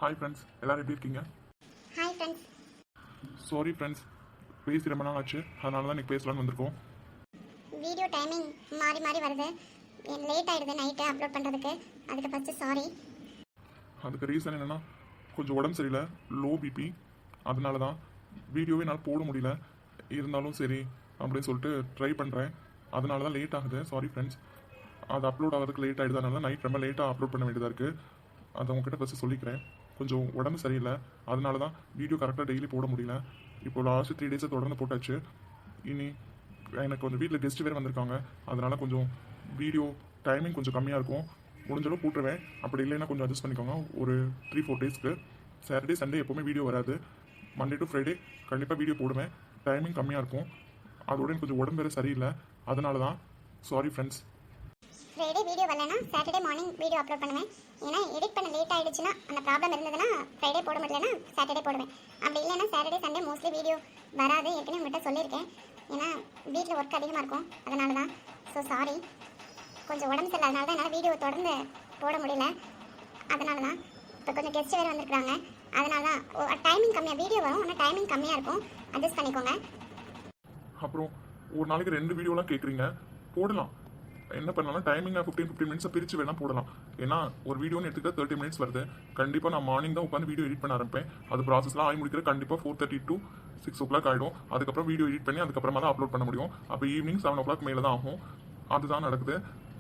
Hi friends, எல்லோரும் எப்படி இருக்கீங்க? Hi friends. சாரி ஃப்ரெண்ட்ஸ், பேசி ரொம்ப நாள் ஆச்சு, அதனால தான் இன்றைக்கி பேசலான்னு வந்திருக்கோம். வீடியோ டைமிங் மாறி மாறி வருது, லேட் ஆகிடுது நைட்டு அப்லோட் பண்ணுறதுக்கு. அதுக்கு ஃபஸ்ட்டு சாரி. அதுக்கு ரீசன் என்னென்னா, கொஞ்சம் உடம்பு சரியில்லை, லோ பிபி, அதனால தான் வீடியோவே என்னால் போட முடியல. இருந்தாலும் சரி அப்படின்னு சொல்லிட்டு ட்ரை பண்ணுறேன், அதனால தான் லேட் ஆகுது. சாரி ஃப்ரெண்ட்ஸ், அது அப்லோட் ஆகிறதுக்கு லேட் ஆகிடுது, அதனால நைட் ரொம்ப லேட்டாக அப்லோட் பண்ண வேண்டியதாக இருக்குது. அதை உங்ககிட்ட ஃபஸ்ட்டு சொல்லிக்கிறேன். கொஞ்சம் உடம்பு சரியில்லை, அதனால தான் வீடியோ கரெக்டாக டெய்லி போட முடியல. இப்போ லாஸ்ட் 3 டேஸை தொடர்ந்து போட்டாச்சு. இனி எனக்கு கொஞ்சம் வீட்டில் கெஸ்ட் வேறு வந்திருக்காங்க, அதனால் கொஞ்சம் வீடியோ டைமிங் கொஞ்சம் கம்மியாக இருக்கும். முடிஞ்சளவு போட்டுருவேன், அப்படி இல்லைன்னா கொஞ்சம் அட்ஜஸ்ட் பண்ணிக்கோங்க. ஒரு 3-4 டேஸ்க்கு சாட்டர்டே சண்டே எப்போவுமே வீடியோ வராது. மண்டே டு ஃப்ரைடே கண்டிப்பாக வீடியோ போடுவேன். டைமிங் கம்மியாக இருக்கும். அதோட எனக்கு கொஞ்சம் உடம்பு வேறு சரியில்லை, அதனால தான். Sorry friends. ஃப்ரைடே வீடியோ வரலன்னா சாட்டர்டே மார்னிங் வீடியோ அப்லோட் பண்ணுவேன். ஏன்னா எடிட் பண்ண லேட் ஆகிடுச்சுன்னா, அந்த ப்ராப்ளம் இருந்ததுன்னா ஃப்ரைடே போட முடியலன்னா சாட்டர்டே போடுவேன். அப்படி இல்லைன்னா சாட்டர்டே சண்டே மோஸ்ட்லி வீடியோ வராது. ஏற்கனவே உங்கள்கிட்ட சொல்லியிருக்கேன், ஏன்னா வீட்டில் ஒர்க் அதிகமாக இருக்கும், அதனால தான். ஸோ சாரி, கொஞ்சம் உடம்பு சரியில்லை, அதனால தான் என்னால் வீடியோ தொடர்ந்து போட முடியல. அதனால தான். இப்போ கொஞ்சம் கெஸ்ட் வேறு வந்துருக்குறாங்க, அதனால தான் டைமிங் கம்மியாக வீடியோ வரும், ஆனால் டைமிங் கம்மியாக இருக்கும். அட்ஜஸ்ட் பண்ணிக்கோங்க. அப்புறம் ஒரு நாளைக்கு 2 வீடியோலாம் கேட்குறீங்க, போடலாம். என்ன பண்ணலாம், டைமிங்காக 15 மினிட்ஸை பிரித்து வேணால் போடலாம். ஏன்னா ஒரு வீடியோன்னு எடுத்துக்கிட்ட 30 மினிட்ஸ் வருது. கண்டிப்பாக நான் மார்னிங் தான் உட்காந்து வீடியோ எடிட் பண்ண ஆரம்பிப்பேன். அது ப்ராசஸ்லாம் ஆகி முடிக்கிற கண்டிப்பாக 4:30 to 6 o'clock ஆகிடும். அதுக்கப்புறம் வீடியோ எடிட் பண்ணி அதுக்கப்புறமா தான் அப்லோட் பண்ண முடியும். அப்போ ஈவினிங் 7 o'clock மேலே தான் ஆகும். அதுதான் நடக்குது.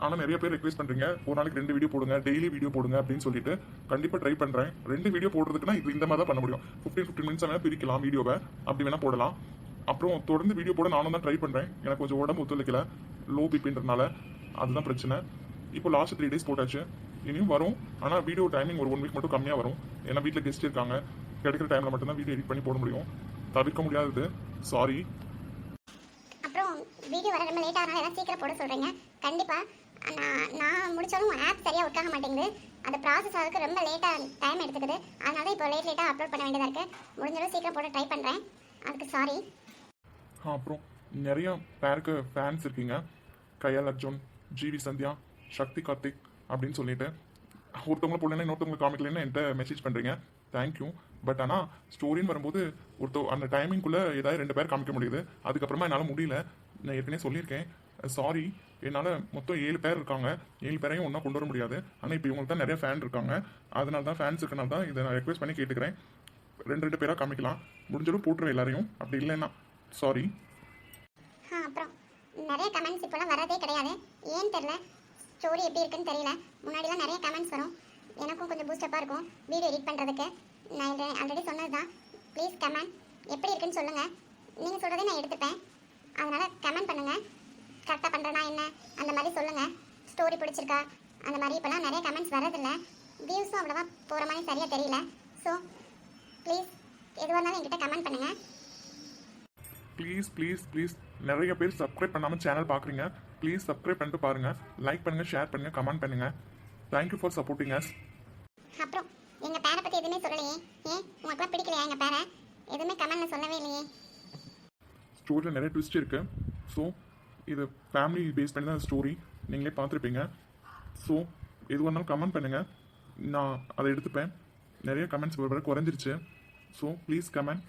ஆனால் நிறைய பேர் ரெக்வெஸ்ட் பண்ணுறீங்க, ஒரு நாளைக்கு 2 வீடியோ போடுங்க, டெய்லி வீடியோ போடுங்க அப்படின்னு சொல்லிட்டு. கண்டிப்பாக ட்ரை பண்ணுறேன். 2 வீடியோ போடுறதுக்குன்னா இது இந்த மாதிரி தான் பண்ண முடியும். 15 மினிட்ஸ் வேணால் பிரிக்கலாம் வீடியோவை, அப்படி வேணால் போடலாம். அப்புறம் தொடர்ந்து வீடியோ போட நானும் தான் ட்ரை பண்ணுறேன். எனக்கு கொஞ்சம் உடம்பு ஒத்துழைக்கல, லோ பிபின்றதுனால. அதுதான் பிரச்சனை. இப்போ லாஸ்ட் 3 டேஸ் போட்டாச்சு, இனியும் வரும். ஆனால் வீடியோ டைமிங் ஒரு 1 வீக் மட்டும் கம்மியாக வரும். ஏன்னா வீட்டில் கெஸ்ட் இருக்காங்க, கிடைக்கிற டைமில் மட்டும்தான் வீடியோ எடிட் பண்ணி போட முடியும். தவிர்க்க முடியாதது. சாரி. அப்புறம் வீடியோ வர ரொம்ப லேட் ஆகிறனால எல்லாம் சீக்கிரம் போட சொல்கிறீங்க. கண்டிப்பாக நான் முடிச்சாலும் ஆப் சரியாக ஒர்க் ஆக மாட்டேங்குது. அது ப்ராசஸ் ஆகிறதுக்கு ரொம்ப லேட்டாக டைம் எடுத்துக்குது. அதனால தான் இப்போ லேட்டாக அப்லோட் பண்ண வேண்டியதாக இருக்குது. முடிஞ்சளவு சீக்கிரம் போட ட்ரை பண்ணுறேன். அதுக்கு சாரி. அப்புறம் நிறைய பேருக்கு ஃபேன்ஸ் இருக்கீங்க, கயால் அர்ஜுன், ஜிவி சந்தியா, சக்தி கார்த்திக் அப்படின்னு சொல்லிட்டு. ஒருத்தவங்களை போடலன்னா இன்னொருத்தவங்களை காமிக்கலன்னா என்கிட்ட மெசேஜ் பண்ணுறீங்க. தேங்க்யூ. பட் ஆனால் ஸ்டோரின்னு வரும்போது அந்த டைமிங்குள்ளே ஏதாவது 2 பேர் காமிக்க முடியுது. அதுக்கப்புறமா என்னால் முடியல. நான் ஏற்கனவே சொல்லியிருக்கேன், சாரி. என்னால் மொத்தம் 7 பேர் இருக்காங்க, 7 பேரையும் ஒன்றா கொண்டு வர முடியாது. ஆனால் இப்போ இவங்களுக்கு தான் நிறைய ஃபேன் இருக்காங்க, அதனால தான் ஃபேன்ஸ் இருக்கனால தான் இதை நான் ரெக்வெஸ்ட் பண்ணி கேட்டுக்கிறேன். 2 பேராக காமிக்கலாம். முடிஞ்சளவு போட்டுருவேன் எல்லாரையும், அப்படி இல்லைன்னா சாரி. அப்புறம் நிறைய கமெண்ட்ஸ் இப்போலாம் வரதே கிடையாது, ஏன்னு தெரியல. ஸ்டோரி எப்படி இருக்குன்னு தெரியல. முன்னாடிலாம் நிறைய கமெண்ட்ஸ் வரும், எனக்கும் கொஞ்சம் பூஸ்டப்பாக இருக்கும் வீடியோ எடிட் பண்ணுறதுக்கு. நான் ஆல்ரெடி சொன்னது தான். ப்ளீஸ் கமெண்ட் எப்படி இருக்குன்னு சொல்லுங்கள். நீங்கள் சொல்கிறதே நான் எடுத்துப்பேன், அதனால் கமெண்ட் பண்ணுங்கள். கரெக்டாக பண்ணுறேன்னா என்ன அந்த மாதிரி சொல்லுங்கள். ஸ்டோரி பிடிச்சிருக்கா அந்த மாதிரி. இப்போலாம் நிறைய கமெண்ட்ஸ் வரதில்லை, வியூஸும் அவ்வளோவா போகிற மாதிரி சரியாக தெரியல. ஸோ ப்ளீஸ் எதுவாக இருந்தாலும் என்கிட்ட கமெண்ட் பண்ணுங்கள். Please please please. நிறைய பேர் சப்ஸ்கிரைப் பண்ணாமல் சேனல் பார்க்குறீங்க. ப்ளீஸ் சப்ஸ்கிரைப் பண்ணிட்டு பாருங்கள், லைக் பண்ணுங்கள், ஷேர் பண்ணுங்கள், கமெண்ட் பண்ணுங்கள். Thank you for supporting us. அப்புறம் எங்கள் பேரை பற்றி எதுவுமே சொல்லலையே, ஏன் உங்களுக்குலாம் பிடிக்கலையா எங்கள் பேரை? எதுவுமே கமெண்ட்டில் சொல்லவே இல்லையே. ஸ்டோரியில் நிறைய ட்விஸ்ட் இருக்குது. ஸோ இது ஃபேமிலி பேஸ் பண்ணி தான் ஸ்டோரி, நீங்களே பார்த்துருப்பீங்க. ஸோ எது வந்தாலும் கமெண்ட் பண்ணுங்கள், நான் அதை எடுத்துப்பேன். நிறைய கமெண்ட்ஸ் வர குறைஞ்சிருச்சு. So please comment.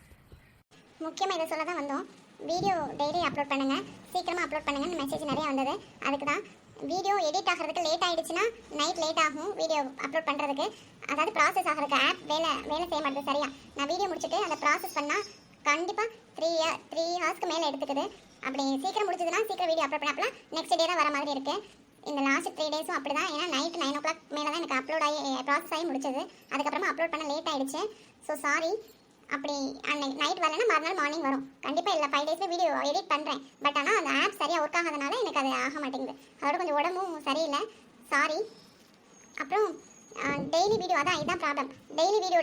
முக்கியமாக இதை சொல்ல தான் வந்தோம். வீடியோ டெய்லி அப்லோட் பண்ணுங்கள், சீக்கிரமாக அப்லோட் பண்ணுங்கன்னு மெசேஜ் நிறையா வந்தது. அதுக்கு தான். வீடியோ எடிட் ஆகிறதுக்கு லேட் ஆகிடுச்சுன்னா நைட் லேட் ஆகும் வீடியோ அப்லோட் பண்ணுறதுக்கு. அதாவது ப்ராசஸ் ஆகிறதுக்கு ஆப் வேலை செய்ய மாட்டேது சரியா. நான் வீடியோ முடிச்சுட்டு அதை ப்ராசஸ் பண்ணால் கண்டிப்பாக 3 ஹவர்ஸ்க்கு மேலே எடுத்துக்குது. அப்படி சீக்கிரம் முடிச்சதுன்னா சீக்கிரம் வீடியோ அப்லோட் பண்ணாப்பலாம் நெக்ஸ்ட் டே தான் வர மாதிரி இருக்குது. இந்த லாஸ்ட் 3 டேஸும் அப்படி தான். ஏன்னா நைட் 9 o'clock மேலே தான் எனக்கு அப்லோட் ஆகி ப்ராசஸ் ஆகி முடிச்சது. அதுக்கப்புறமா அப்லோட் பண்ண லேட் ஆகிடுச்சு. So sorry. அப்படி அன்னைக்கு நைட் வரலன்னா மறுநாள் மார்னிங் வரும். கண்டிப்பாக இல்லை 5 டேஸில் வீடியோ எடிட் பண்ணுறேன். பட் ஆனால் அந்த ஆப் சரியாக ஒர்க் ஆகாதனால எனக்கு அது ஆக மாட்டேங்குது. அதோட கொஞ்சம் உடம்பும் சரியில்லை. சாரி. அப்புறம் டெய்லி வீடியோ, அதான் இதுதான் ப்ராப்ளம். டெய்லி வீடியோ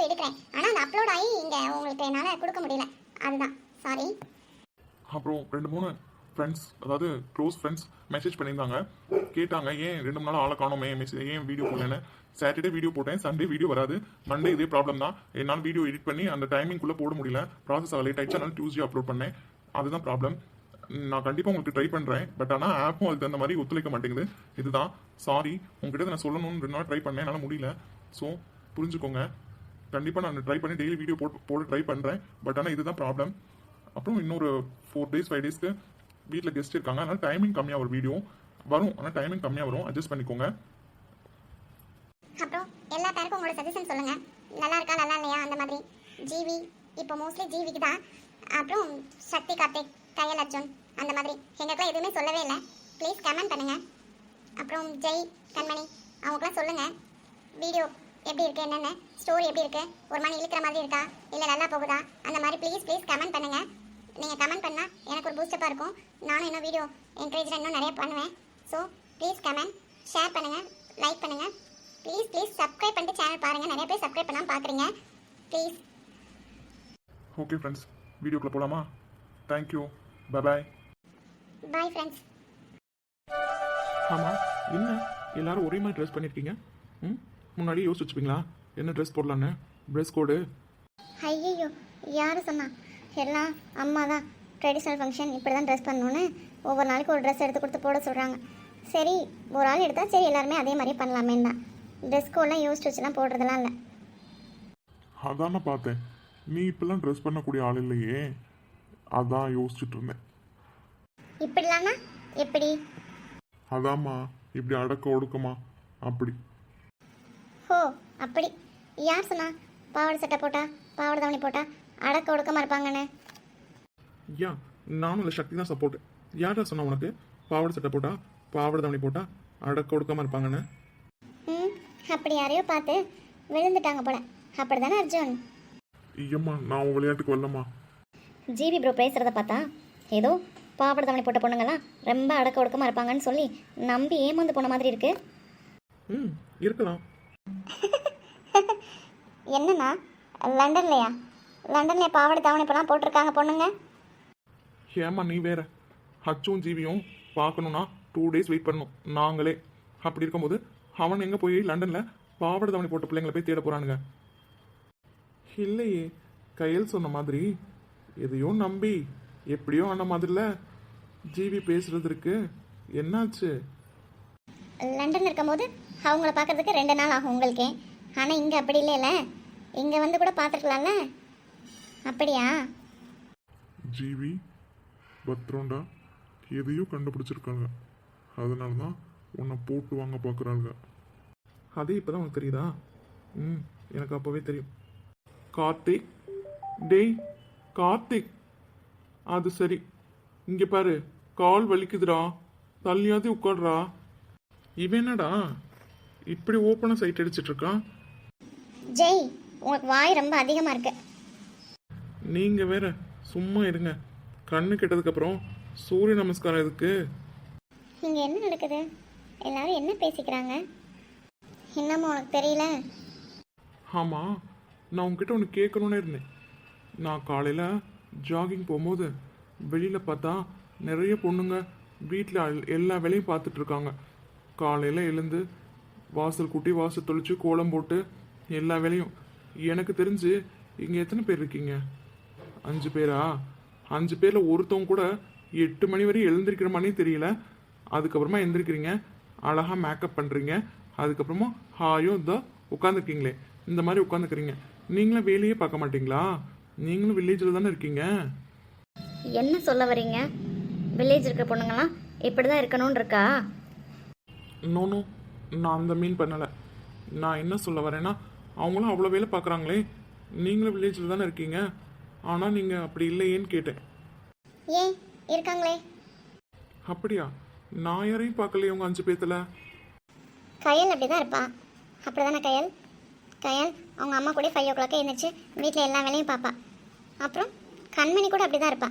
எடுக்கிறேன், ஆனால் அது அப்லோட் ஆகி இங்கே உங்களுக்கு என்னால் கொடுக்க முடியல. அதுதான் சாரி. அப்புறம் 2-3 ஃப்ரெண்ட்ஸ், அதாவது க்ளோஸ் ஃப்ரெண்ட்ஸ் மெசேஜ் பண்ணியிருந்தாங்க, கேட்டாங்க ஏன் 2 நாள் ஆளை காணோமே, ஏன் வீடியோ போடலன்னு. சாட்டர்டே வீடியோ போட்டேன், சண்டே வீடியோ வராது. மண்டே இதே ப்ராப்ளம் தான், என்னால் வீடியோ எடிட் பண்ணி அந்த டைமிங்குள்ளே போட முடியல. ப்ராசஸ் லேட் ஆகிடுச்சு, அதனால் டியூஸ்டே அப்லோட் பண்ணேன். அதுதான் ப்ராப்ளம். நான் கண்டிப்பாக உங்களுக்கு ட்ரை பண்ணுறேன், பட் ஆனால் ஆப்பும் அதுக்கு அந்த மாதிரி ஒத்துழைக்க மாட்டேங்குது. இதுதான் சாரி. உங்ககிட்ட நான் சொல்லணும்னு 2 நாள் ட்ரை பண்ணேன், என்னால் முடியல. ஸோ புரிஞ்சுக்கோங்க. கண்டிப்பாக நான் ட்ரை பண்ணி டெய்லி வீடியோ போட ட்ரை பண்ணுறேன். பட் ஆனால் இதுதான் ப்ராப்ளம். அப்புறம் இன்னொரு 4 days 5 daysக்கு வீட்டில் கெஸ்ட் இருக்காங்க. அதனால் டைமிங் கம்மியாக ஒரு வீடியோ வரும். ஆனால் டைமிங் கம்மியாக வரும், அட்ஜஸ்ட் பண்ணிக்கோங்க. அப்புறம் எல்லா பேருக்கும் உங்களோட சஜஷன் சொல்லுங்கள். நல்லா இருக்கா நல்லா இல்லையா அந்த மாதிரி. ஜிவி இப்போ மோஸ்ட்லி ஜிவிக்கு தான். அப்புறம் சக்தி கார்த்திக், கயல் அர்ஜுன் அந்த மாதிரி எங்களுக்குலாம் எதுவுமே சொல்லவே இல்லை. ப்ளீஸ் கமெண்ட் பண்ணுங்கள். அப்புறம் ஜெய், கண்மணி அவங்களுக்குலாம் சொல்லுங்கள் வீடியோ எப்படி இருக்குது, என்னென்ன ஸ்டோரி எப்படி இருக்குது, ஒரு மணி இழுக்கிற மாதிரி இருக்கா இல்லை நல்லா போகுதா அந்த மாதிரி ப்ளீஸ் கமெண்ட் பண்ணுங்கள். நீங்கள் கமெண்ட் பண்ணால் எனக்கு ஒரு பூஸ்டப்பாக இருக்கும். நானும் இன்னும் வீடியோ என்கரேஜாக இன்னும் நிறைய பண்ணுவேன். ஸோ ப்ளீஸ் கமெண்ட், ஷேர் பண்ணுங்கள், லைக் பண்ணுங்கள். ப்ளீஸ் சப்ஸ்கிரைப் பண்ணிட்டு சேனல் பாருங்கள். நிறைய பேர் சப்ஸ்கிரைப் பண்ணாமல் பார்க்குறீங்க. ப்ளீஸ். ஓகே ஃப்ரெண்ட்ஸ், வீடியோக்குள்ளே போகலாமா? Thank you, bye. Bye friends. ஆமாம், என்ன எல்லாரும் ஒரே மாதிரி ட்ரெஸ் பண்ணியிருக்கீங்க? முன்னாடி யோசிச்சு வச்சுப்பீங்களா என்ன ட்ரெஸ் போடலான்னு? ட்ரெஸ் கோடு ஐயோ யார் சொன்னா? எல்லாம் அம்மா தான் ட்ரெடிஷ்னல் ஃபங்க்ஷன் இப்படி தான் ட்ரெஸ் பண்ணணுன்னு ஒவ்வொரு நாளைக்கு ஒரு ட்ரெஸ் எடுத்து கொடுத்து போட சொல்கிறாங்க. சரி ஒரு ஆள் எடுத்தால் சரி எல்லாருமே அதே மாதிரி பண்ணலாமே தான். ட்ரெஸ் கோடெலாம் யோசிச்சு வச்சுலாம் போடுறதெல்லாம் இல்லை. அதானே பார்த்தேன், நீ இப்பெல்லாம் ட்ரெஸ் பண்ணக்கூடிய ஆள் இல்லையே, அதான் யோசிச்சுட்டு இருந்தேன். இப்படிலாம்னா எப்படி? அதாம்மா, இப்படி அடக்க ஒடுக்கமா அப்படி. ஓ அப்படி. யார் சொன்னா பாவாடை சட்டை போட்டா பாவாடை தாவணி போட்டா அடக்க ஒடுக்கமாக இருப்பாங்கன்னு? யா, நானும் இல்லை, சக்தி தான் சப்போர்ட். யார்டா சொன்னா உனக்கு பாவாடை சட்டை போட்டா பாவாடை தவணி போட்டா அடக்க ஒடுக்காமல் இருப்பாங்கன்னு? அப்படி யாரையோ பார்த்து விழுந்துட்டாங்க போல. அப்படி தானே அர்ஜுன்? ஐயம்மா, நான் உன் விளையாட்டுக்கு வரலம்மா. ஜிவி ப்ரோ பேசுகிறத பார்த்தா ஏதோ பாவாடை தவணை போட்ட பொண்ணுங்கள்லாம் ரொம்ப அடக்க ஒடுக்கமாக இருப்பாங்கன்னு சொல்லி நம்பி ஏமாந்து போன மாதிரி இருக்கு. இருக்கலாம். என்னண்ணா லண்டன்லையா? லண்டன்ல பாவாடை தாவணி இப்போலாம் போட்டிருக்காங்க பொண்ணுங்க. ஏமா நீ வேற. ஹச்சும் ஜீவியும் பார்க்கணுன்னா 2 days வெயிட் பண்ணணும் நாங்களே. அப்படி இருக்கும்போது அவன் எங்கே போய் லண்டனில் பாவாடை தவணி போட்ட பிள்ளைங்களை போய் தேட போகிறானுங்க? இல்லையே, கையில் சொன்ன மாதிரி எதையோ நம்பி எப்படியோ ஆன மாதிரில ஜிவி பேசுறது இருக்கு. என்னாச்சு? லண்டன் இருக்கும்போது அவங்கள பார்க்கறதுக்கு 2 நாள் ஆகும் உங்களுக்கே. ஆனால் இங்கே அப்படி இல்லைல்ல, இங்கே வந்து கூட பார்த்துருக்கலாம்ல. அப்படியா? ஜிவி பத்ரோண்டா எதையோ கண்டுபிடிச்சிருக்காங்க, அதனால தான் உன்னை போட்டு வாங்க பார்க்குறாங்க. அதே இப்போ தான் உனக்கு தெரியுதா? எனக்கு அப்போவே தெரியும். கார்த்திக், டேய் கார்த்திக், அது சரி, இங்கே பாரு, கால் வலிக்குதுடா, தள்ளியாவது உட்காடுறா. இவன் என்னடா இப்படி ஓப்பனாக சைட் அடிச்சிட்டு இருக்கான்? ஜெய் உங்களுக்கு வாய் ரொம்ப அதிகமாக இருக்கு. நீங்கள் வேற சும்மா இருங்க. கண்ணு கெட்டதுக்கப்புறம் சூரிய நமஸ்காரம் எதுக்கு? இங்கே என்ன நடக்குது? எல்லாரும் என்ன பேசிக்கிறாங்க? இன்னமும் உனக்கு தெரியல? ஆமாம், நான் உங்ககிட்ட ஒன்று கேட்கணுன்னே இருந்தேன். நான் காலையில் ஜாகிங் போகும்போது வெளியில் பார்த்தா நிறைய பொண்ணுங்க வீட்டில் எல்லா வேலையும் பார்த்துட்ருக்காங்க. காலையில் எழுந்து வாசல் கூட்டி வாசல் தொளிச்சு கோலம் போட்டு எல்லா வேலையும். எனக்கு தெரிஞ்சு இங்கே எத்தனை பேர் இருக்கீங்க? 5 பேரா? 5 பேரில் ஒருத்தவங்க கூட 8 மணி வரையும் எழுந்திருக்கிற மாதிரியே தெரியல. அதுக்கப்புறமா எழுந்திருக்கிறீங்க, அழகாக மேக்கப் பண்ணுறீங்க, அதுக்கப்புறமா ஹாயும் இதான் உட்காந்துருக்கீங்களே, இந்த மாதிரி உட்காந்துக்கிறீங்க. நீங்களும் வேலையே பார்க்க மாட்டீங்களா? நீங்களும் வில்லேஜில் தானே இருக்கீங்க. என்ன சொல்ல வரீங்க? வில்லேஜ் இருக்கிற பொண்ணுங்கள்லாம் இப்படி தான் இருக்கணும்னு இருக்கா? நோ, நான் அந்த மீன் பண்ணலை. நான் என்ன சொல்ல வரேன்னா, அவங்களும் அவ்வளோ வேலை பார்க்குறாங்களே, நீங்களும் வில்லேஜில் தானே இருக்கீங்க, ஆனால் நீங்கள் அப்படி இல்லையேன்னு கேட்டேன். ஏன் இருக்காங்களே. அப்படியா? நான் யாரையும் பார்க்கலையே உங்கள் 5 பேத்துல. கயல் அப்படி தான் இருப்பா. அப்படி தானே கயல்? கயல் அவங்க அம்மா கூட 5 o'clock எழுந்திரிச்சு வீட்டில் எல்லா வேலையும் பார்ப்பா. அப்புறம் கண்மணி கூட அப்படி தான் இருப்பா.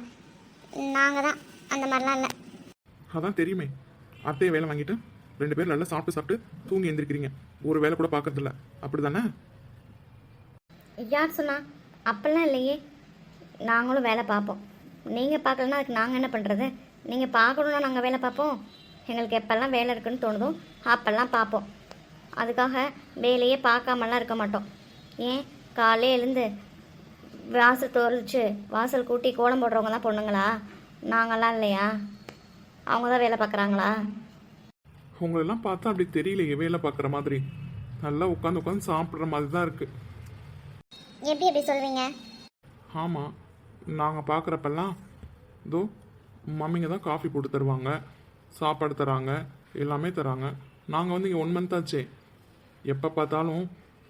நாங்கள் தான் அந்த மாதிரிலாம் இல்லை. அதான் தெரியுமே, அத்தையை வேலை வாங்கிட்டு 2 பேர் நல்லா சாப்பிட்டு தூங்கி எழுந்திருக்கிறீங்க, ஒரு வேலை கூட பார்க்கறதில்ல, அப்படி தானே? யார் சொன்னா? அப்பெல்லாம் இல்லையே, நாங்களும் வேலை பார்ப்போம். நீங்கள் பார்க்கலன்னா அதுக்கு நாங்கள் என்ன பண்ணுறது? நீங்கள் பார்க்கணுன்னா நாங்கள் வேலை பார்ப்போம். எங்களுக்கு எப்போல்லாம் வேலை இருக்குன்னு தோணுதோ அப்போல்லாம் பார்ப்போம். அதுக்காக வேலையே பார்க்காமலாம் இருக்க மாட்டோம். ஏன் காலையில் எழுந்து வாசல் தொளிச்சு வாசல் கூட்டி கோலம் போடுறவங்க தான் பொண்ணுங்களா? நாங்களாம் இல்லையா? அவங்க தான் வேலை பார்க்குறாங்களா? உங்களெல்லாம் பார்த்தா அப்படி தெரியலையே வேலை பார்க்குற மாதிரி. நல்லா உட்காந்து சாப்பிட்ற மாதிரி தான் இருக்குது. எப்படி சொல்வீங்க? ஆமாம், நாங்கள் பார்க்குறப்பெல்லாம் இதோ மம்மிங்க தான் காஃபி போட்டு தருவாங்க, சாப்பாடு தராங்க, எல்லாமே தராங்க. நாங்கள் வந்து இங்கே 1 மந்த் ஆச்சே, எப்போ பார்த்தாலும்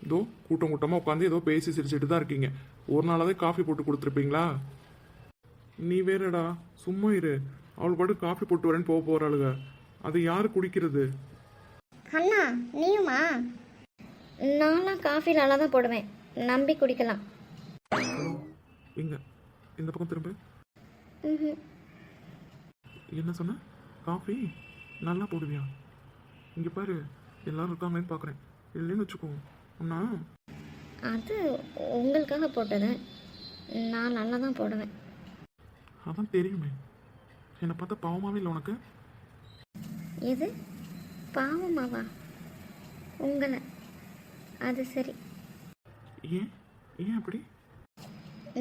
இதோ கூட்டம் கூட்டமாக உட்காந்து ஏதோ பேசி சிரிச்சுட்டு தான் இருக்கீங்க. ஒரு நாளாவது காஃபி போட்டு கொடுத்துருப்பீங்களா? நீ வேறடா, சும்மா இரு. அவள் பாட்டு காஃபி போட்டு வரேன்னு போக போகிறாளுங்க. அது யார் குடிக்கிறது? அண்ணா நீயுமா? நான்லாம் காஃபி நல்லா தான் போடுவேன், நம்பி குடிக்கலாம். இங்கே இந்த பக்கம் திரும்ப. ம்ஹும். என்ன சொன்ன? காஃபி நல்லா போடுவியா? இங்கே பாரு, எல்லாரும் இருக்காங்களேன்னு பார்க்குறேன். இல்லைன்னு வச்சுக்கோ அண்ணா. அது உங்களுக்காக போட்டது, நான் நல்லா தான் போடுவேன். அதான் தெரியுமே. என்னை பார்த்தா பாவமாகவே இல்லை உனக்கு? எது பாவமாவா? உங்களை? அது சரி. ஏன் ஏன் அப்படி?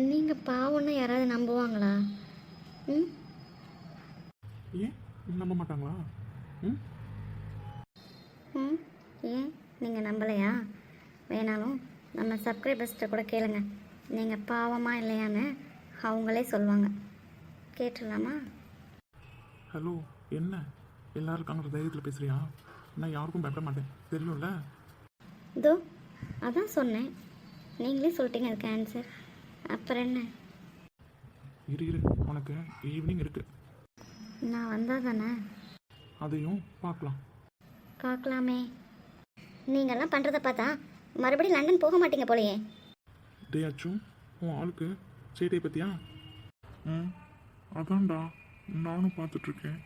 நீங்கள் பாவம்னு யாராவது நம்புவாங்களா? ம் ஏன் நம்ப மாட்டாங்களா? ம் ம் ஏன் நீங்கள் நம்பலையா? வேணாலும் நம்ம சப்ஸ்கிரைபர்ஸ்கிட்ட கூட கேளுங்க, நீங்கள் பாவமா இல்லையான்னு அவங்களே சொல்லுவாங்க. கேட்டுடலாமா? ஹலோ, என்ன எல்லாரும் இருக்காங்கிற தைரியத்தில் பேசுறியா? நான் யாருக்கும் பயப்பட மாட்டேன், தெரியும்ல? இதோ அதான் சொன்னேன், நீங்களே சொல்லிட்டீங்க அதுக்கு ஆன்சர். அப்புறம் என்ன? இரு இரு, உனக்கு ஈவினிங் இருக்கு, நான் வந்தால் தானே அதையும் பார்க்கலாம். பார்க்கலாமே. நீங்கள்லாம் பண்ணுறத பார்த்தா மறுபடியும் லண்டன் போக மாட்டீங்க போலையே. டே அச்சு, உன் ஆளுக்கு சேட்டையை பற்றியா? அதான்டா நானும் பார்த்துட்ருக்கேன்.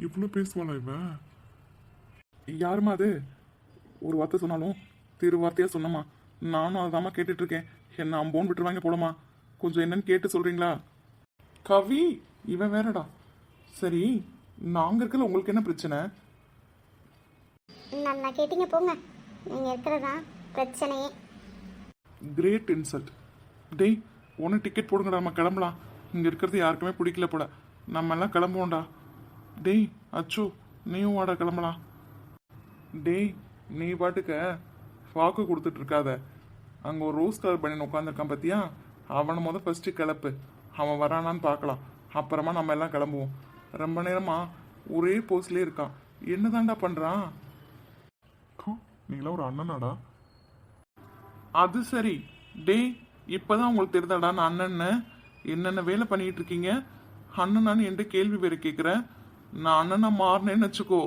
இவ்வளோ பேசுவாளா இவ? யாருமா அது? ஒரு வார்த்தை சொன்னாலும் திரு வார்த்தையாக சொன்னம்மா. நானும் அதாம்மா கேட்டுட்ருக்கேன். என்ன அம்போன்னு விட்டுருவாங்க போலமா. கொஞ்சம் என்னன்னு கேட்டு சொல்கிறீங்களா? கவி, இவன் வேறடா. சரி, நாங்கள் இருக்கல, உங்களுக்கு என்ன பிரச்சனை? நல்லா கேட்டீங்க போங்க, நீங்கள் இருக்கிறதா பிரச்சனையே. Great insult. டேய், ஒன்று டிக்கெட் போடுங்கடா, நம்ம கிளம்பலாம். இங்கே இருக்கிறது யாருக்குமே பிடிக்கல போல. நம்ம எல்லாம் கிளம்புவோம்டா. டேய் அச்சு, நீயும் வாடா, கிளம்பலாம். டேய், நீ பாட்டுக்க வாக்கு கொடுத்துட்டு இருக்காத. அங்கே ஒரு ரோஸ் கலர் பண்ணி உட்காந்துருக்கான் பார்த்தியா? அவனை ஃபஸ்ட்டு கிளப்பு. அவன் வரானான்னு பார்க்கலாம், அப்புறமா நம்ம எல்லாம் கிளம்புவோம். ரொம்ப நேரமாக ஒரே போஸ்ட்லேயே இருக்கான். என்னதான்டா பண்ணுறான்? நீங்களாம் ஒரு அண்ணனாடா? அது சரி. டேய், இப்போதான் உங்களுக்கு தெரியுதாடா நான் அண்ணன்னு? என்னென்ன வேலை பண்ணிட்டு இருக்கீங்க? அண்ணனான்னு என்கிட்ட கேள்வி பேர் கேட்குறேன். நான் அண்ணனா மாறினேன்னு வச்சுக்கோ,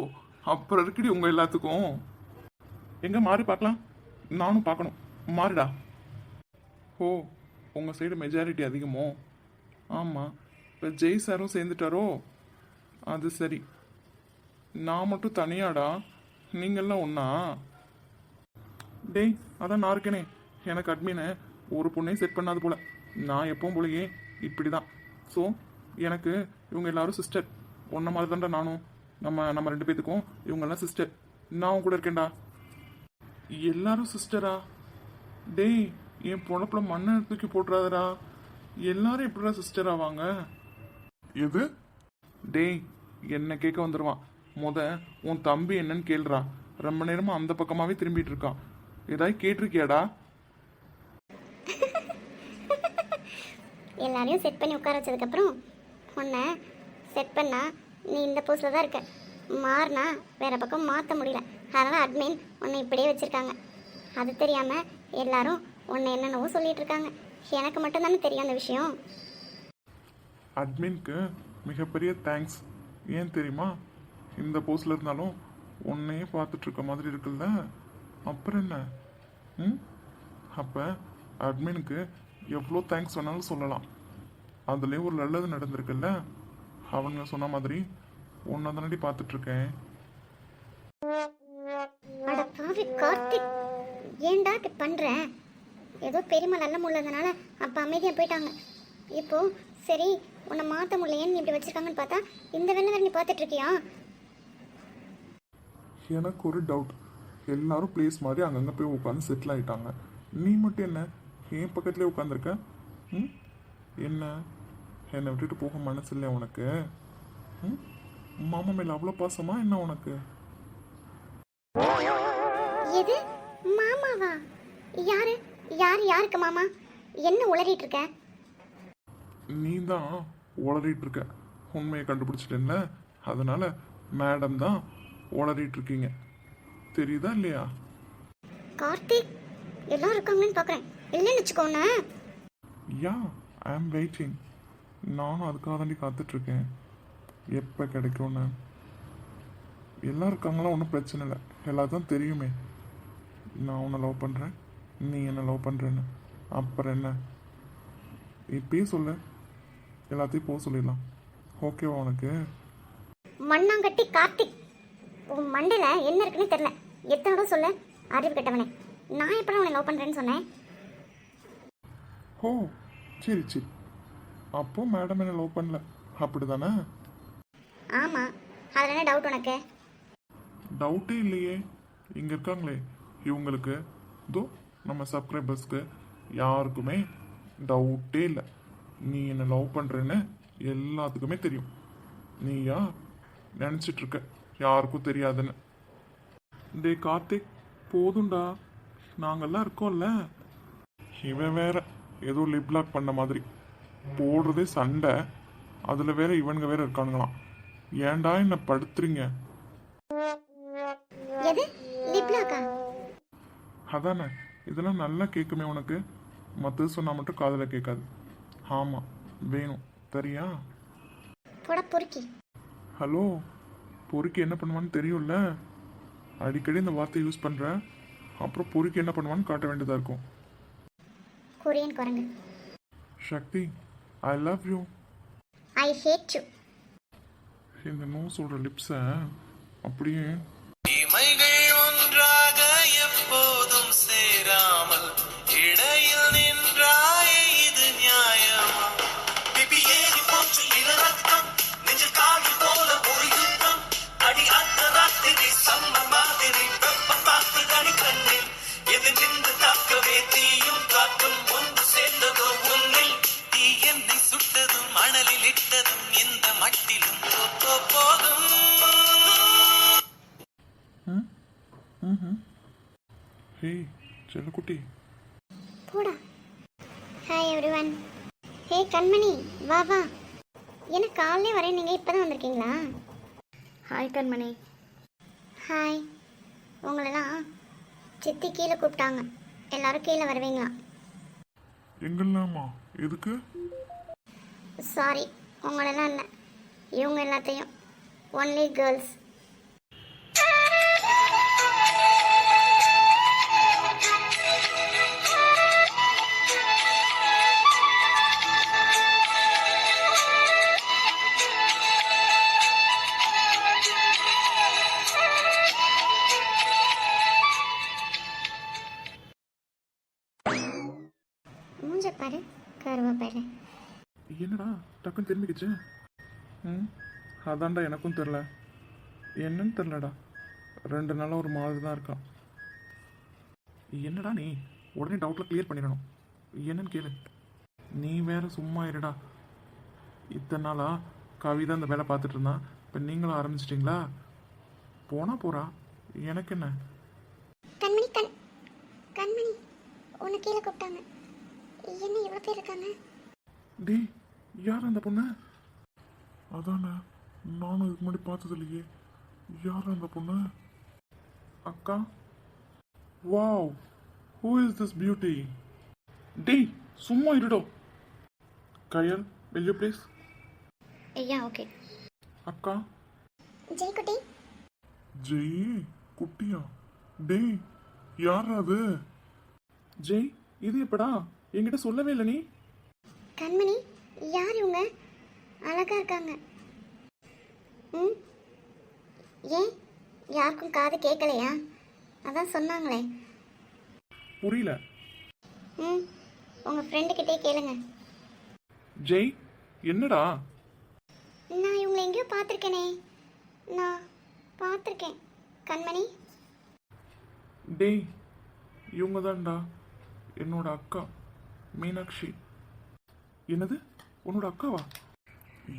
அப்புறம் இருக்குடி உங்கள் எல்லாத்துக்கும். எங்கே மாறி பார்க்கலாம்? நானும் பார்க்கணும். மாறிடா. ஓ, உங்கள் சைடு மெஜாரிட்டி அதிகமோ? ஆமாம், இப்போ ஜெய் சாரும் சேர்ந்துட்டாரோ? அது சரி. நான் மட்டும் தனியாடா, நீங்கள்லாம் ஒன்றா? டேய், அதான் நான் இருக்கேனே. எனக்கு அட்மினை ஒரு பொண்ணையும் செட் பண்ணாது போல. நான் எப்பவும் போலயே இப்படி தான். ஸோ எனக்கு இவங்க எல்லாரும் சிஸ்டர். ஒன்றை மாதிரி தான்டா நானும். நம்ம 2 பேத்துக்கும் இவங்கெல்லாம் சிஸ்டர். நான் உன் கூட இருக்கேன்டா. எல்லாரும் சிஸ்டரா? டேய், என் பொழப்புல மண்ணை தூக்கி போட்டுறாதடா. எல்லாரும் எப்படிடா சிஸ்டர் ஆவாங்க? எது? டேய், என்ன கேட்க வந்துடுவான். உன் தம்பி என்னன்னு கேளுடா. ரொம்ப நேரமா அந்த பக்கமாவே திரும்பிட்டு இருக்கான். ஏதாவது கேட்டிருக்கியாடா? எல்லாரையும் செட் பண்ணி உட்கார வச்சதுக்கப்புறம் உன்னை செட் பண்ணா நீ இந்த போஸ்டில் தான் இருக்க. மாறினா வேற பக்கம் மாற்ற முடியல. அதனால் அட்மின் உன்னை இப்படியே வச்சுருக்காங்க. அது தெரியாமல் எல்லாரும் உன்னை என்னென்னவோ சொல்லிட்டு இருக்காங்க. எனக்கு மட்டும்தானே தெரியும் அந்த விஷயம். அட்மின்க்கு மிகப்பெரிய தேங்க்ஸ். ஏன் தெரியுமா? இந்த போஸ்டில் இருந்தாலும் உன்னையே பார்த்துட்டு இருக்க மாதிரி இருக்குல்ல, அப்புறம் என்ன? அப்போ அட்மினுக்கு எவ்வளோ தேங்க்ஸ் வேணாலும் சொல்லலாம். அதுலேயே ஒரு நல்லது நடந்திருக்குல்ல. அவங்க சொன்ன மாதிரி உன்னை தானடி பார்த்துட்ருக்கேன். அட பாவி கார்த்திக், ஏன்டா இப்படி பண்ணுற? ஏதோ பெரியம்மா நல்ல முடியலதுனால அப்போ அமைதியாக போயிட்டாங்க. இப்போ சரி, உன்னை மாற்ற முடியலையேன்னு இப்படி வச்சிருக்காங்கன்னு பார்த்தா இந்த வேலை வேறு நீ பார்த்துட்டு இருக்கியா? எனக்கு ஒரு டவுட். எல்லாரும் பிளேஸ் மாதிரி அங்கங்கே போய் உட்காந்து செட்டில் ஆகிட்டாங்க. நீ மட்டும் என்ன என் பக்கத்துலேயே உட்காந்துருக்க? என்ன என்னை விட்டுட்டு போக மனசு இல்லையா உனக்கு? மாமா மேலே அவ்வளோ பாசமா என்ன உனக்கு? எது மாமாவா? யாரு யாரு யாருக்கு மாமா? என்ன உளறிட்டு இருக்க? நீ தான் உளறிட்டு இருக்க. உண்மையை கண்டுபிடிச்சிட்டேன்ல, அதனால மேடம் தான் உளறிட்டு இருக்கீங்க. தெரியுதா இல்லையா? கார்த்திக், எல்லாரும் இருக்காங்கன்னு பார்க்குறேன். இல்லைன்னு வச்சுக்கோண்ணே. யா, ஐ ஆம் வெயிட்டிங். நானும் அதுக்காக தாண்டி காத்துட்ருக்கேன், எப்போ கிடைக்கும்னு. எல்லாம் இருக்காங்களா, ஒன்றும் பிரச்சனை இல்லை. எல்லாத்தையும் தெரியுமே, நான் உன்னை லவ் பண்ணுறேன், நீ என்ன லவ் பண்ணுறேன்னு. அப்புறம் என்ன, இப்பயே சொல்லு, எல்லாத்தையும் போக சொல்லிடலாம். ஓகேவா உனக்கு? மண்ணாங்கட்டி கார்த்திக், உன் மண்டையில் என்ன இருக்குன்னு தெரில. எத்தனை தடவை சொல்ல, அறிவு கெட்டவனே. நான் எப்போ உன்னை லவ் பண்ணுறேன்னு சொன்னேன்? ஓ, சரி சரி. அப்போ மேடம் என்ன லவ் பண்ணல, அப்படி தானே? ஆமாம், அதில் என்ன டவுட் உனக்கு? டவுட்டே இல்லையே. இங்கே இருக்காங்களே இவங்களுக்கு, இதோ நம்ம சப்ஸ்கிரைபர்ஸ்க்கு யாருக்குமே டவுட்டே இல்லை. நீ என்ன லவ் பண்ணுறேன்னு எல்லாத்துக்குமே தெரியும். நீயா நினச்சிட்டு இருக்க யாருக்கும் தெரியாதுன்னு. டே கார்த்திக், போதும்டா, நாங்கெல்லாம் இருக்கோம்ல. இவன் வேற ஏதோ லிப்லாக் பண்ண மாதிரி போடுறதே சண்டை, அதில் வேற இவனுங்க வேற இருக்கானுங்களாம். ஏன்டா என்ன படுத்துறீங்க? எது லிப்லாக்கா? அதானே, இதெல்லாம் நல்லா கேட்குமே உனக்கு. மற்றது சொன்னால் மட்டும் காதில் கேட்காது. ஆமாம், வேணும் தரியா? போட பொறுக்கி. ஹலோ, பொறுக்கி என்ன பண்ணுவான்னு தெரியும்ல. அடிக்கடி இந்த வார்த்தை யூஸ் பண்ணுறேன், அப்புறம் பொறுக்கி என்ன பண்ணுவான்னு காட்ட வேண்டியதாக இருக்கும். கொரியன் குரங்கு. Shakti, I love you. I hate you. இந்த நோ சொல்கிற லிப்ஸை அப்படியே இமைகள் ஒன்றாக எப்போதும் சேராமல் இடையில் நின்றாயே, இது நியாயமா? பிபி ஏறி போச்சு இளரத்தம், நெஞ்சில் காடு போல ஒரு யுத்தம். அடி அந்த ராத்திரி சம்ம மாதிரி வெப்பம் பார்த்து தனி கண்ணில் எது நின்று தாக்கவே தீயும் காற்றும் ஒன்று சேர்ந்ததோ உன்னில். தீ என்னை சுட்டதும் மணலில் இட்டதும் இந்த மட்டிலும் போதும். ஹே செல்லக்குட்டி. போடா. Hi everyone. ஹே கண்மணி, வா வா. என்ன காலையிலே வரேன், நீங்கள் இப்போ தான் வந்திருக்கீங்களா? ஹாய் கண்மணி. ஹாய். உங்களெல்லாம் சித்தி கீழே கூப்பிட்டாங்க, எல்லாரும் கீழே வருவீங்களா? எங்கெல்லாமா? எதுக்கு? சாரி, உங்களெல்லாம் இல்லை, இவங்க எல்லாத்தையும். Only girls. மூஞ்ச பாரு, கருவேப்பிலை. என்னடா டக்குன்னு திரும்பிக்கிச்சு? அதான்டா எனக்கும் தெரில, என்னன்னு தெரிலடா. 2 நாளாக ஒரு மாதிரி தான் இருக்கான். என்னடா நீ உடனே டவுட்டில் கிளியர் பண்ணிடணும். என்னன்னு கேளு. நீ வேற சும்மா இருடா. இத்தனை நாளாக கவிதா இந்த வேலை பார்த்துட்டு இருந்தான், இப்போ நீங்களும் ஆரம்பிச்சிட்டிங்களா? போனா போறா, எனக்கு என்ன? கண்மணி கண்மணி, உன்னை கீழே கூப்பிட்டாங்க. என்ன இவ்வளோ பேர் இருக்காங்க? டேய், யார் அந்த பொண்ணு? அதானே, நானும் இதுக்கு முன்னாடி பார்த்தது இல்லையே. யார் அந்த பொண்ணு? அக்கா. Wow, who is this beauty? டேய் சும்மா இருடோ. கயல், will you please? ஐயா ஓகே. அக்கா. ஜெய்குட்டி. ஜெய் குட்டியா? டேய் யார் அது? ஜெய், இது எப்படா? என்கிட்ட சொல்லவே இல்லை நீ. கண்மணி, யார் இவங்க? அழகா இருக்காங்க. ம், ஏன் யாருக்கும் காது கேட்கலையா? அதான் சொன்னாங்களே. புரியல. ம், உங்கள் ஃப்ரெண்டுக்கிட்டே கேளுங்க. ஜெய், என்னடா? நான் இவங்களை எங்கேயோ பார்த்துருக்கேனே. நான் பார்த்துருக்கேன் கண்மணி. டேய், இவங்க தான்டா என்னோட அக்கா மீனாட்சி. என்னது, உன்னோட அக்காவா?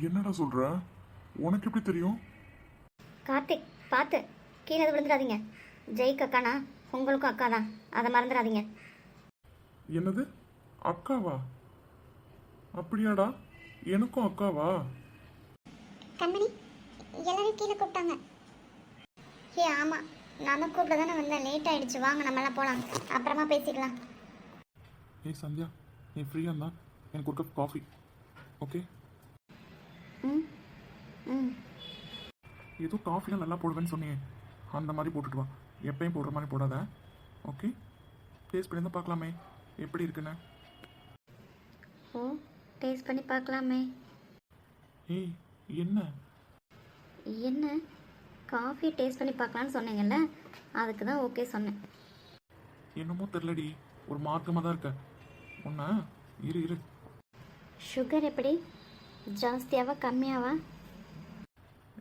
என்னடா சொல்ற? உனக்கு எப்படி தெரியும்? கார்த்திக் பார்த்து கீழே விழுந்துடாதீங்க. ஜெய்க்கு அக்கானா உங்களுக்கும் அக்கா தான், அதை மறந்துடாதீங்க. என்னது, அக்காவா? அப்படியாடா? எனக்கும் அக்காவா? கண்மணி எல்லாரும் கீழே கூப்பிட்டாங்க. ஏ ஆமாம், நான் தான் கூப்பிட தானே வந்தேன். லேட் ஆயிடுச்சு, வாங்க நம்மளாம் போகலாம், அப்புறமா பேசிக்கலாம். ஏய் சந்தியா, நீ ஃப்ரீயாக இருந்தா எனக்கு ஒரு கப் காஃபி. ஓகே? ம் ம் ஏதோ காஃபிலாம் நல்லா போடுவேன்னு சொன்னீங்க, அந்த மாதிரி போட்டுட்டு வா. எப்பயும் போடுற மாதிரி போடாத. ஓகே? டேஸ்ட் பண்ணி தான் பார்க்கலாமே எப்படி இருக்குன்னு. ஓ, டேஸ்ட் பண்ணி பார்க்கலாமே. ஏய் என்ன? என்ன, காஃபி டேஸ்ட் பண்ணி பார்க்கலான்னு சொன்னீங்கல்ல, அதுக்கு தான் ஓகே சொன்னேன். என்னமோ தெரிலடி, ஒரு மார்க்கமாக தான் இருக்க. ஒன்றா இரு இரு. சுகர் எப்படி, ஜாஸ்தியாவா கம்மியாவா?